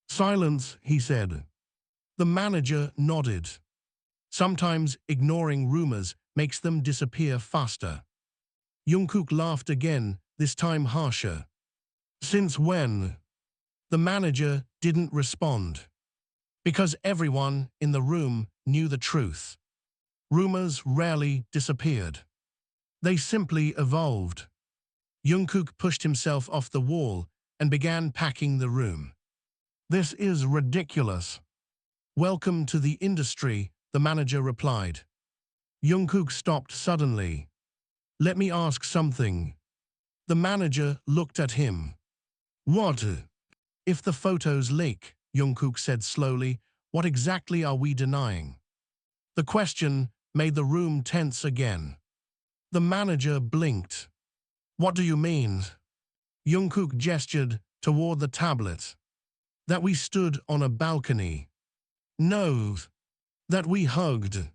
Silence, he said. The manager nodded. Sometimes ignoring rumors makes them disappear faster. Jungkook laughed again, this time harsher. Since when? The manager didn't respond. Because everyone in the room knew the truth. Rumors rarely disappeared. They simply evolved. Jungkook pushed himself off the wall and began packing the room. This is ridiculous. Welcome to the industry, the manager replied. Jungkook stopped suddenly. Let me ask something. The manager looked at him. What? If the photos leak, Jungkook said slowly, what exactly are we denying? The question made the room tense again. The manager blinked. What do you mean? Jungkook gestured toward the tablet. That we stood on a balcony. No. That we hugged.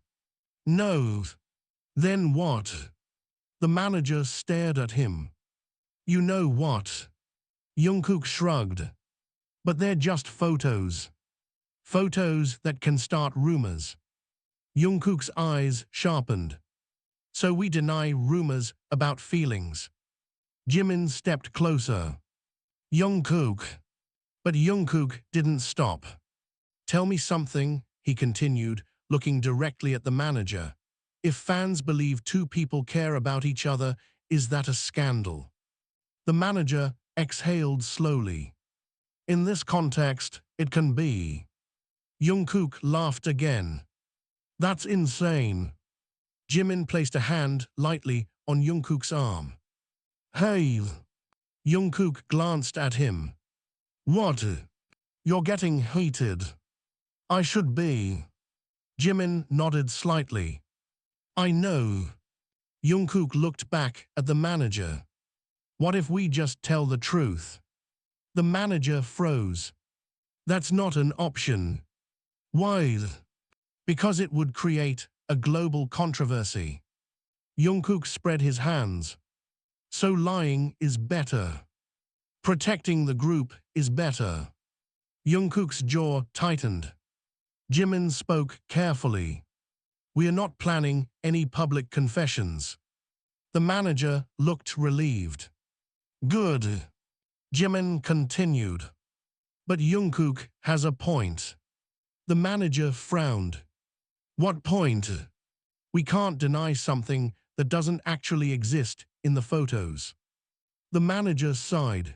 No. Then what? The manager stared at him. You know what? Jungkook shrugged. But they're just photos. Photos that can start rumors. Jungkook's eyes sharpened. So we deny rumors about feelings. Jimin stepped closer. Jungkook. But Jungkook didn't stop. Tell me something, he continued, looking directly at the manager. If fans believe two people care about each other, is that a scandal? The manager exhaled slowly. In this context, it can be. Jungkook laughed again. That's insane. Jimin placed a hand lightly on Jungkook's arm. Hey! Jungkook glanced at him. What? You're getting heated. I should be. Jimin nodded slightly. I know. Jungkook looked back at the manager. What if we just tell the truth? The manager froze. That's not an option. Why? Because it would create a global controversy. Jungkook spread his hands. So lying is better. Protecting the group is better. Jungkook's jaw tightened. Jimin spoke carefully. We are not planning any public confessions. The manager looked relieved. Good. Jimin continued. But Jungkook has a point. The manager frowned. What point? We can't deny something that doesn't actually exist in the photos. The manager sighed.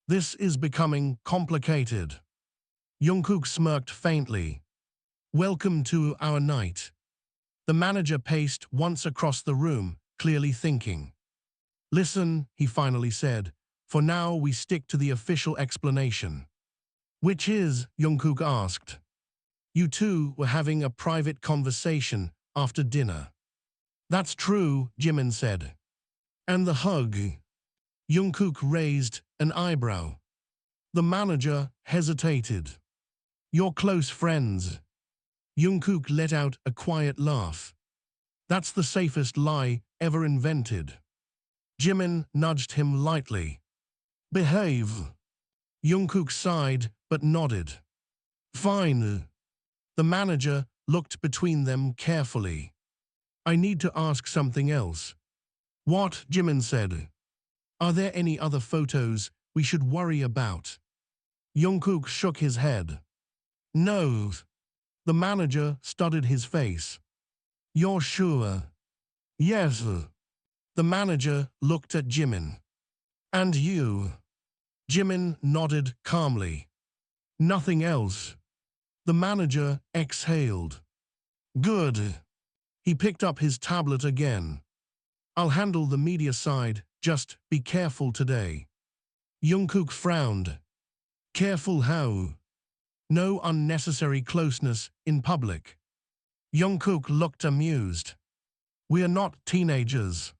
This is becoming complicated. Jungkook smirked faintly. Welcome to our night. The manager paced once across the room, clearly thinking. Listen, he finally said, for now we stick to the official explanation. Which is, Jungkook asked. You two were having a private conversation after dinner. That's true, Jimin said. And the hug? Jungkook raised an eyebrow. The manager hesitated. You're close friends. Jungkook let out a quiet laugh. That's the safest lie ever invented. Jimin nudged him lightly. Behave. Jungkook sighed but nodded. Fine. The manager looked between them carefully. I need to ask something else. What? Jimin said. Are there any other photos we should worry about? Jungkook shook his head. No. The manager studied his face. You're sure? Yes. The manager looked at Jimin. And you? Jimin nodded calmly. Nothing else. The manager exhaled. Good. He picked up his tablet again. I'll handle the media side, just be careful today. Jungkook frowned. Careful how? No unnecessary closeness in public. Jungkook looked amused. We're not teenagers.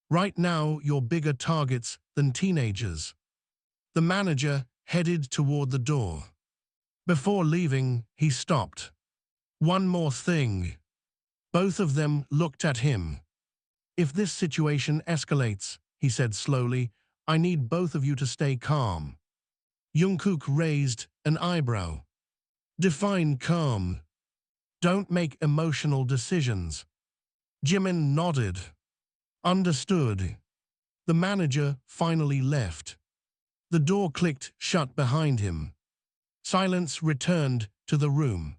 Right now, you're bigger targets than teenagers. The manager headed toward the door. Before leaving, he stopped. One more thing. Both of them looked at him. If this situation escalates, he said slowly, I need both of you to stay calm. Jungkook raised an eyebrow. Define calm. Don't make emotional decisions. Jimin nodded. Understood. The manager finally left. The door clicked shut behind him. Silence returned to the room.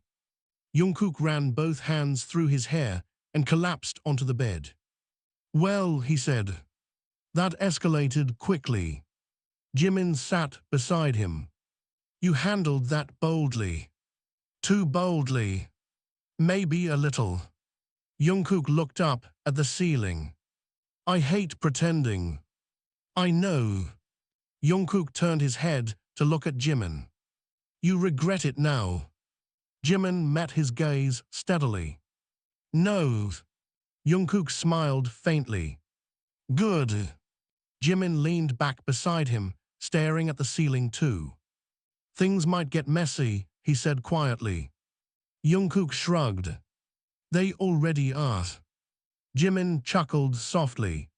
Jungkook ran both hands through his hair and collapsed onto the bed. Well, he said. That escalated quickly. Jimin sat beside him. You handled that boldly. Too boldly. Maybe a little. Jungkook looked up at the ceiling. I hate pretending. I know. Jungkook turned his head to look at Jimin. You regret it now. Jimin met his gaze steadily. No. Jungkook smiled faintly. Good. Jimin leaned back beside him, staring at the ceiling too. Things might get messy, he said quietly. Jungkook shrugged. They already are. Jimin chuckled softly.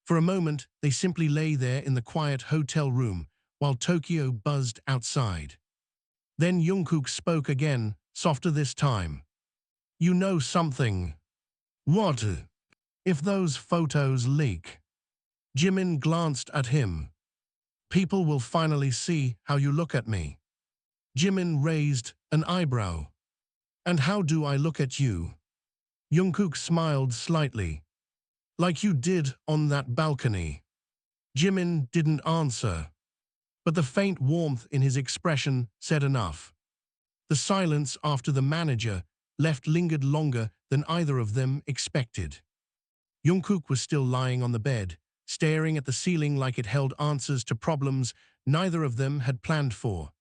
For a moment, they simply lay there in the quiet hotel room while Tokyo buzzed outside. Then Jungkook spoke again, softer this time. You know something. What? If those photos leak? Jimin glanced at him. People will finally see how you look at me. Jimin raised an eyebrow. And how do I look at you? Jungkook smiled slightly. Like you did on that balcony. Jimin didn't answer. But the faint warmth in his expression said enough. The silence after the manager left lingered longer than either of them expected. Jungkook was still lying on the bed, staring at the ceiling like it held answers to problems neither of them had planned for.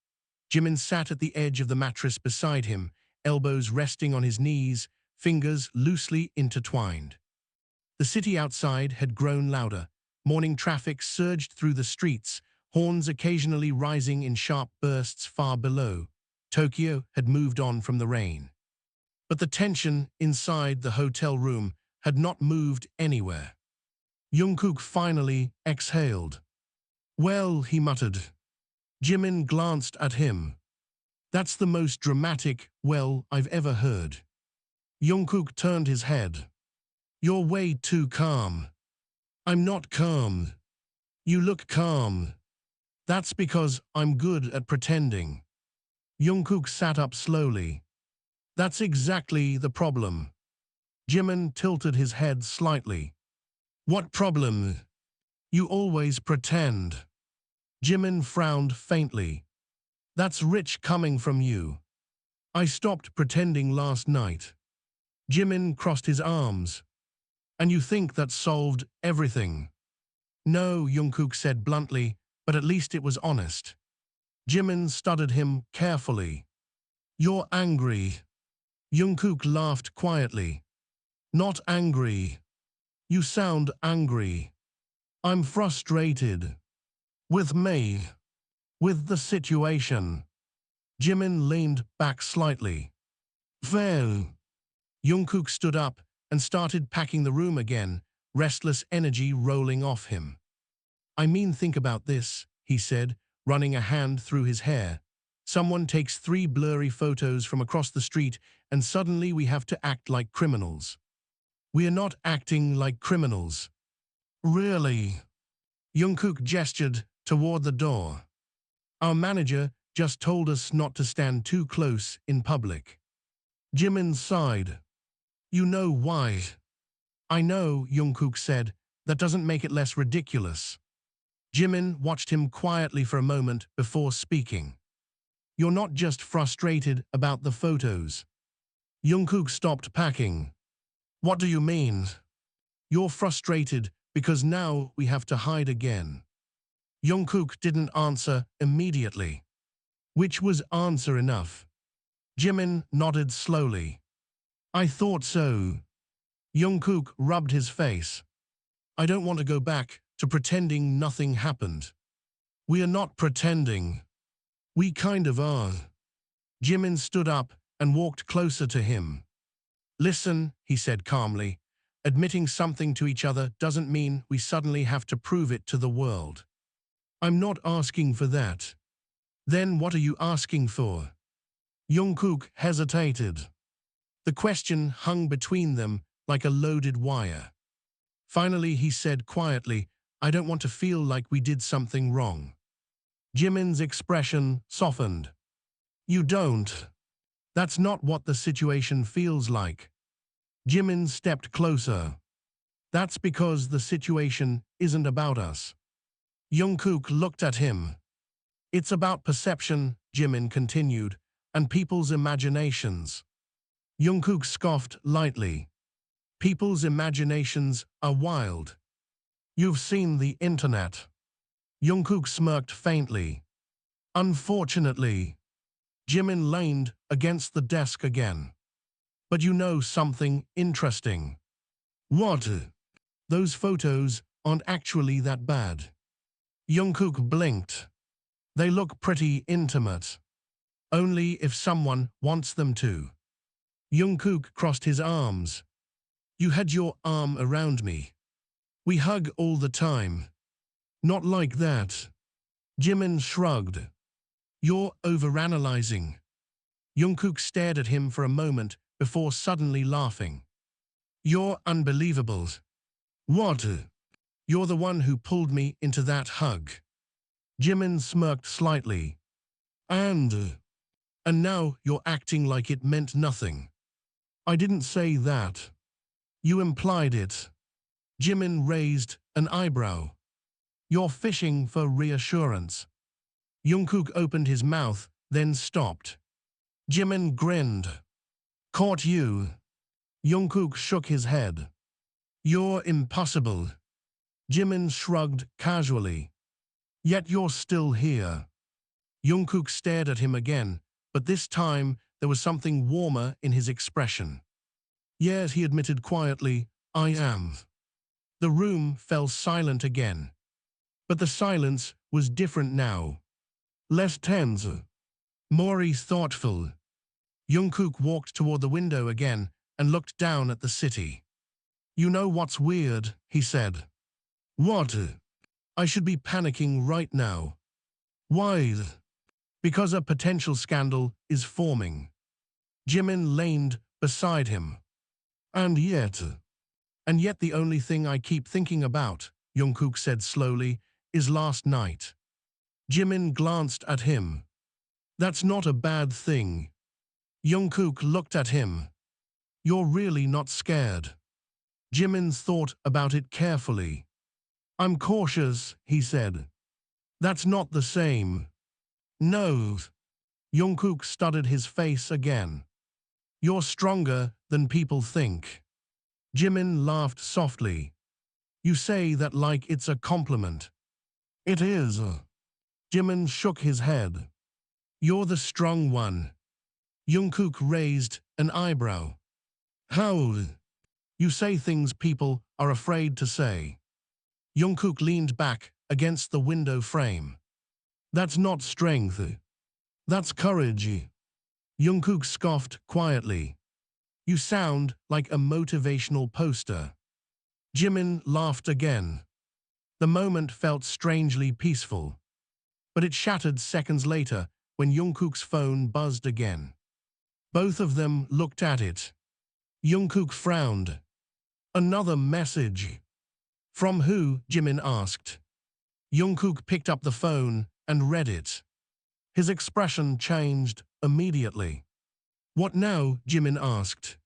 Jimin sat at the edge of the mattress beside him, elbows resting on his knees, fingers loosely intertwined. The city outside had grown louder. Morning traffic surged through the streets, horns occasionally rising in sharp bursts far below. Tokyo had moved on from the rain. But the tension inside the hotel room had not moved anywhere. Jungkook finally exhaled. Well, he muttered. Jimin glanced at him. That's the most dramatic well I've ever heard. Jungkook turned his head. You're way too calm. I'm not calm. You look calm. That's because I'm good at pretending. Jungkook sat up slowly. That's exactly the problem. Jimin tilted his head slightly. What problem? You always pretend. Jimin frowned faintly. That's rich coming from you. I stopped pretending last night. Jimin crossed his arms. And you think that solved everything? No, Jungkook said bluntly, but at least it was honest. Jimin studied him carefully. You're angry. Jungkook laughed quietly. Not angry. You sound angry. I'm frustrated. With me. With the situation. Jimin leaned back slightly. Well. Jungkook stood up and started packing the room again, restless energy rolling off him. I mean, think about this, he said, running a hand through his hair. Someone takes 3 blurry photos from across the street and suddenly we have to act like criminals. We are not acting like criminals. Really? Jungkook gestured toward the door. Our manager just told us not to stand too close in public. Jimin sighed. You know why? I know, Jungkook said. That doesn't make it less ridiculous. Jimin watched him quietly for a moment before speaking. You're not just frustrated about the photos. Jungkook stopped packing. What do you mean? You're frustrated because now we have to hide again. Jungkook didn't answer immediately. Which was answer enough. Jimin nodded slowly. I thought so. Jungkook rubbed his face. I don't want to go back to pretending nothing happened. We are not pretending. We kind of are. Jimin stood up and walked closer to him. Listen, he said calmly. Admitting something to each other doesn't mean we suddenly have to prove it to the world. I'm not asking for that. Then what are you asking for? Jungkook hesitated. The question hung between them like a loaded wire. Finally, he said quietly, I don't want to feel like we did something wrong. Jimin's expression softened. You don't. That's not what the situation feels like. Jimin stepped closer. That's because the situation isn't about us. Jungkook looked at him. It's about perception, Jimin continued, and people's imaginations. Jungkook scoffed lightly. People's imaginations are wild. You've seen the internet. Jungkook smirked faintly. Unfortunately. Jimin leaned against the desk again. But you know something interesting. What? Those photos aren't actually that bad. Jungkook blinked. They look pretty intimate. Only if someone wants them to. Jungkook crossed his arms. You had your arm around me. We hug all the time. Not like that. Jimin shrugged. You're overanalyzing. Jungkook stared at him for a moment before suddenly laughing. You're unbelievable. What? You're the one who pulled me into that hug. Jimin smirked slightly. And now you're acting like it meant nothing. I didn't say that. You implied it. Jimin raised an eyebrow. You're fishing for reassurance. Jungkook opened his mouth, then stopped. Jimin grinned. Caught you. Jungkook shook his head. You're impossible. Jimin shrugged casually. Yet you're still here. Jungkook stared at him again, but this time there was something warmer in his expression. Yet he admitted quietly, I am. The room fell silent again. But the silence was different now. Less tense. More thoughtful. Jungkook walked toward the window again and looked down at the city. You know what's weird, he said. What? I should be panicking right now. Why? Because a potential scandal is forming. Jimin leaned beside him. And yet the only thing I keep thinking about, Jungkook said slowly, is last night. Jimin glanced at him. That's not a bad thing. Jungkook looked at him. You're really not scared. Jimin thought about it carefully. I'm cautious, he said. That's not the same. No. Jungkook studied his face again. You're stronger than people think. Jimin laughed softly. You say that like it's a compliment. It is. Jimin shook his head. You're the strong one. Jungkook raised an eyebrow. How? You say things people are afraid to say. Jungkook leaned back against the window frame. That's not strength. That's courage. Jungkook scoffed quietly. You sound like a motivational poster. Jimin laughed again. The moment felt strangely peaceful. But it shattered seconds later when Jungkook's phone buzzed again. Both of them looked at it. Jungkook frowned. Another message. From who? Jimin asked. Jungkook picked up the phone and read it. His expression changed immediately. What now? Jimin asked.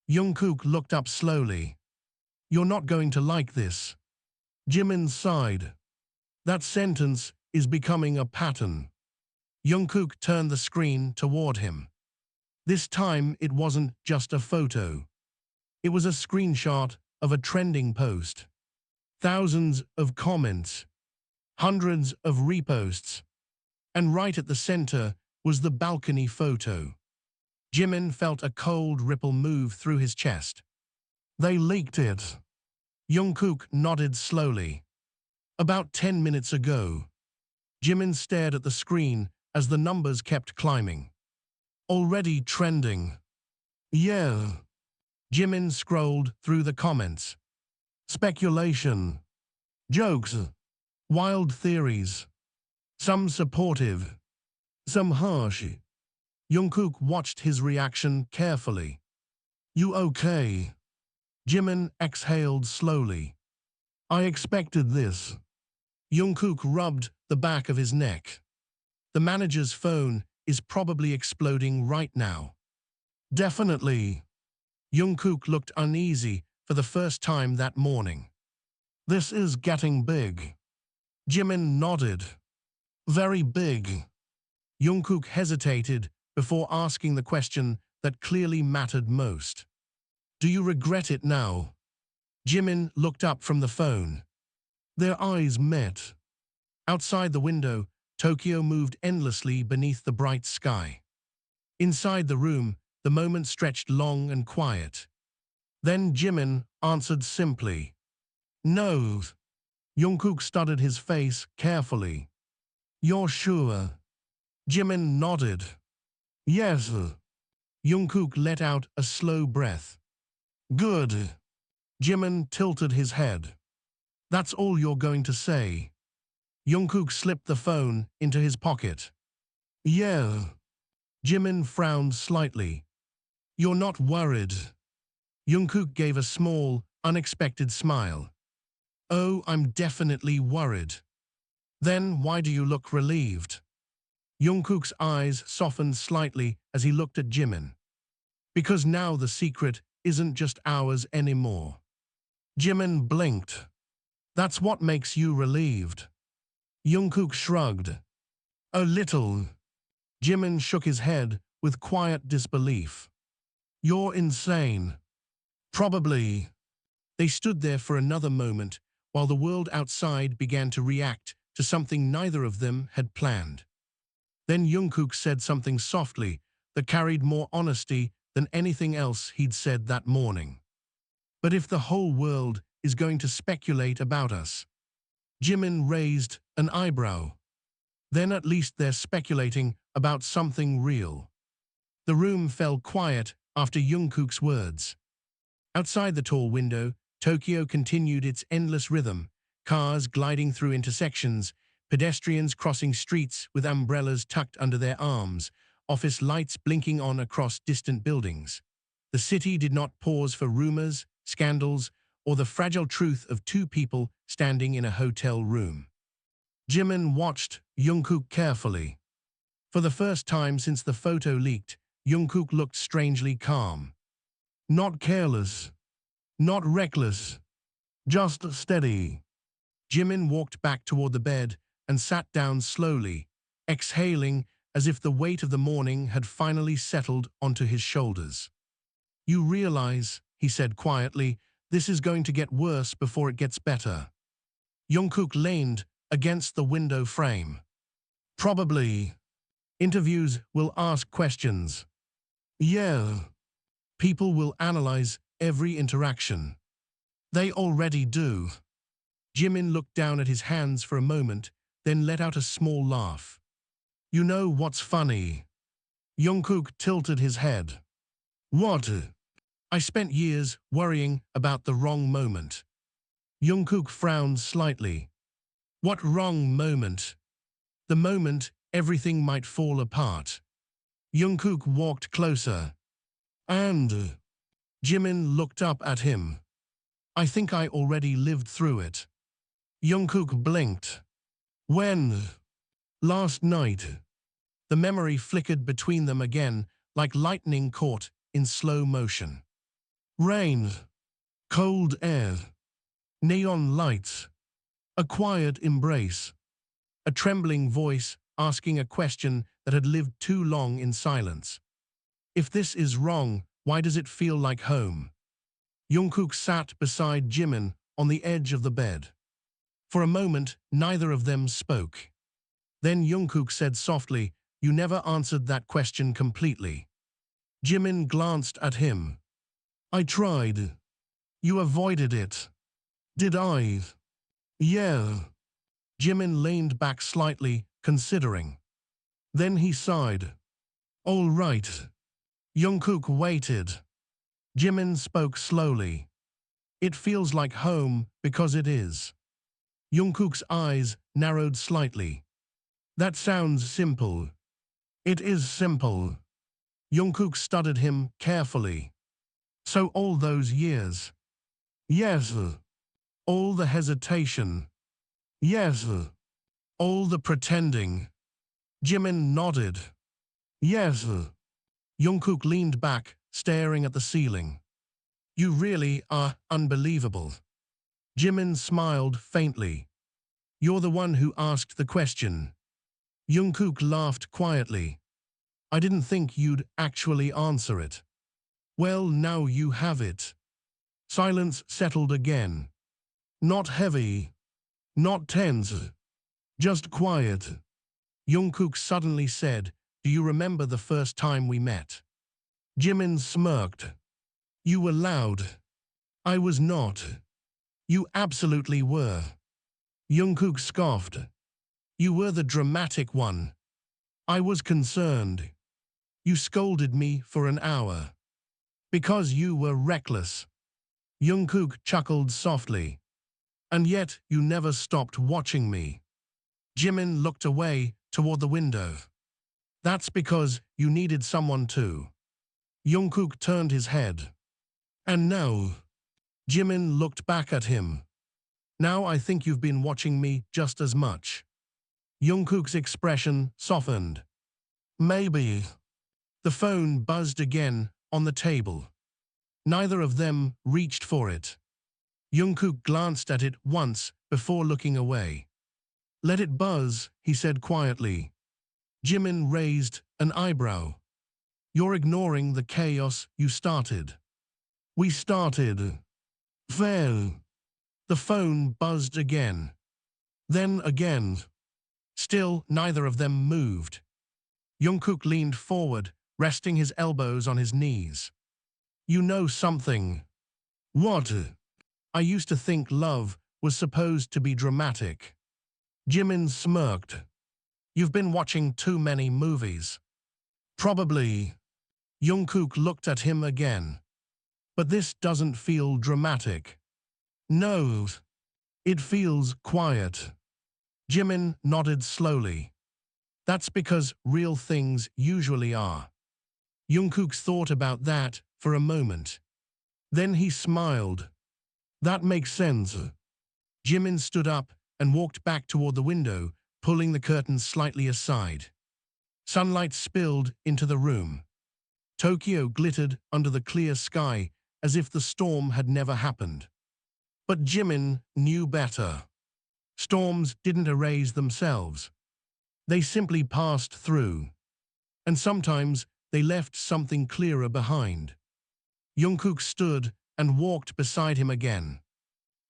Jungkook looked up slowly. You're not going to like this. Jimin sighed. That sentence is becoming a pattern. Jungkook turned the screen toward him. This time it wasn't just a photo. It was a screenshot of a trending post. Thousands of comments. Hundreds of reposts. And right at the center was the balcony photo. Jimin felt a cold ripple move through his chest. They leaked it. Jungkook nodded slowly. About 10 minutes ago. Jimin stared at the screen as the numbers kept climbing. Already trending. Yeah. Jimin scrolled through the comments. Speculation. Jokes. Wild theories. Some supportive. Some harsh. Jungkook watched his reaction carefully. You okay? Jimin exhaled slowly. I expected this. Jungkook rubbed the back of his neck. The manager's phone is probably exploding right now. Definitely. Jungkook looked uneasy for the first time that morning. This is getting big. Jimin nodded. Very big. Jungkook hesitated before asking the question that clearly mattered most. Do you regret it now? Jimin looked up from the phone. Their eyes met. Outside the window, Tokyo moved endlessly beneath the bright sky. Inside the room, the moment stretched long and quiet. Then Jimin answered simply. No. Jungkook studied his face carefully. You're sure? Jimin nodded. Yes. Jungkook let out a slow breath. Good. Jimin tilted his head. That's all you're going to say? Jungkook slipped the phone into his pocket. Yeah. Jimin frowned slightly. You're not worried? Jungkook gave a small, unexpected smile. Oh, I'm definitely worried. Then why do you look relieved? Jungkook's eyes softened slightly as he looked at Jimin. Because now the secret isn't just ours anymore. Jimin blinked. That's what makes you relieved. Jungkook shrugged. A little. Jimin shook his head with quiet disbelief. You're insane. Probably. They stood there for another moment while the world outside began to react to something neither of them had planned. Then Jungkook said something softly that carried more honesty than anything else he'd said that morning. But if the whole world is going to speculate about us. Jimin raised an eyebrow. Then at least they're speculating about something real. The room fell quiet after Jungkook's words. Outside the tall window, Tokyo continued its endless rhythm, cars gliding through intersections, pedestrians crossing streets with umbrellas tucked under their arms, office lights blinking on across distant buildings. The city did not pause for rumors, scandals, or the fragile truth of two people standing in a hotel room. Jimin watched Jungkook carefully. For the first time since the photo leaked, Jungkook looked strangely calm. Not careless. Not reckless. Just steady. Jimin walked back toward the bed and sat down slowly, exhaling as if the weight of the morning had finally settled onto his shoulders. You realize, he said quietly, this is going to get worse before it gets better. Jungkook leaned against the window frame. Probably. Interviews will ask questions. Yeah. People will analyze every interaction. They already do. Jimin looked down at his hands for a moment, then let out a small laugh. You know what's funny? Jungkook tilted his head. What? I spent years worrying about the wrong moment. Jungkook frowned slightly. What wrong moment? The moment everything might fall apart. Jungkook walked closer. And Jimin looked up at him. I think I already lived through it. Jungkook blinked. When? Last night. The memory flickered between them again, like lightning caught in slow motion. Rain. Cold air. Neon lights. A quiet embrace. A trembling voice asking a question that had lived too long in silence. If this is wrong, why does it feel like home? Jungkook sat beside Jimin on the edge of the bed. For a moment, neither of them spoke. Then Jungkook said softly, "You never answered that question completely." Jimin glanced at him. "I tried. You avoided it." "Did I?" "Yeah." Jimin leaned back slightly, considering. Then he sighed. "All right." Jungkook waited. Jimin spoke slowly. "It feels like home because it is." Jungkook's eyes narrowed slightly. "That sounds simple." "It is simple." Jungkook studied him carefully. "So all those years?" "Yes." "All the hesitation?" "Yes." "All the pretending?" Jimin nodded. "Yes." Jungkook leaned back, staring at the ceiling. "You really are unbelievable." Jimin smiled faintly. "You're the one who asked the question." Jungkook laughed quietly. "I didn't think you'd actually answer it." "Well, now you have it." Silence settled again. Not heavy, not tense, just quiet. Jungkook suddenly said, "Do you remember the first time we met?" Jimin smirked. "You were loud." "I was not." "You absolutely were." Jungkook scoffed. "You were the dramatic one." "I was concerned." "You scolded me for an hour." "Because you were reckless." Jungkook chuckled softly. "And yet you never stopped watching me." Jimin looked away toward the window. "That's because you needed someone to." Jungkook turned his head. "And now?" Jimin looked back at him. "Now I think you've been watching me just as much." Jungkook's expression softened. "Maybe." The phone buzzed again on the table. Neither of them reached for it. Jungkook glanced at it once before looking away. "Let it buzz," he said quietly. Jimin raised an eyebrow. "You're ignoring the chaos you started." "We started." "Well." The phone buzzed again. Then again. Still, neither of them moved. Jungkook leaned forward, resting his elbows on his knees. "You know something." "What?" "I used to think love was supposed to be dramatic." Jimin smirked. "You've been watching too many movies." "Probably." Jungkook looked at him again. "But this doesn't feel dramatic." "No. It feels quiet." Jimin nodded slowly. "That's because real things usually are." Jungkook thought about that for a moment. Then he smiled. "That makes sense." Jimin stood up and walked back toward the window, pulling the curtains slightly aside. Sunlight spilled into the room. Tokyo glittered under the clear sky as if the storm had never happened. But Jimin knew better. Storms didn't erase themselves. They simply passed through. And sometimes they left something clearer behind. Jungkook stood and walked beside him again.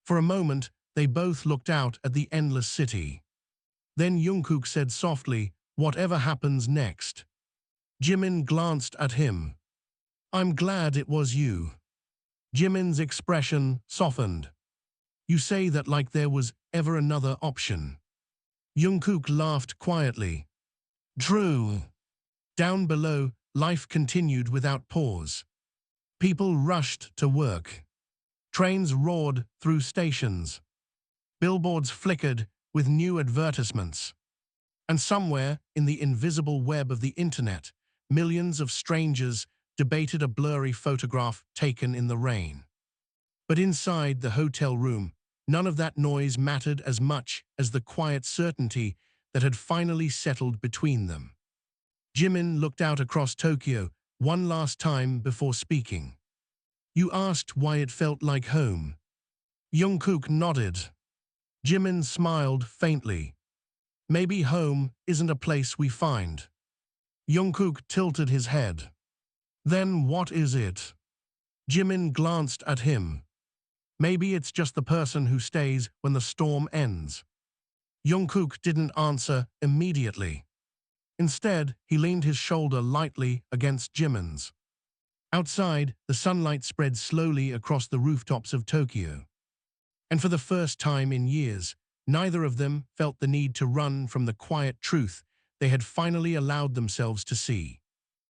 For a moment, they both looked out at the endless city. Then Jungkook said softly, "Whatever happens next." Jimin glanced at him. "I'm glad it was you." Jimin's expression softened. "You say that like there was ever another option." Jungkook laughed quietly. "True." Down below, life continued without pause. People rushed to work. Trains roared through stations. Billboards flickered with new advertisements. And somewhere, in the invisible web of the internet, millions of strangers debated a blurry photograph taken in the rain. But inside the hotel room, none of that noise mattered as much as the quiet certainty that had finally settled between them. Jimin looked out across Tokyo one last time before speaking. "You asked why it felt like home." Jungkook nodded. Jimin smiled faintly. "Maybe home isn't a place we find." Jungkook tilted his head. "Then what is it?" Jimin glanced at him. "Maybe it's just the person who stays when the storm ends." Jungkook didn't answer immediately. Instead, he leaned his shoulder lightly against Jimin's. Outside, the sunlight spread slowly across the rooftops of Tokyo. And for the first time in years, neither of them felt the need to run from the quiet truth they had finally allowed themselves to see.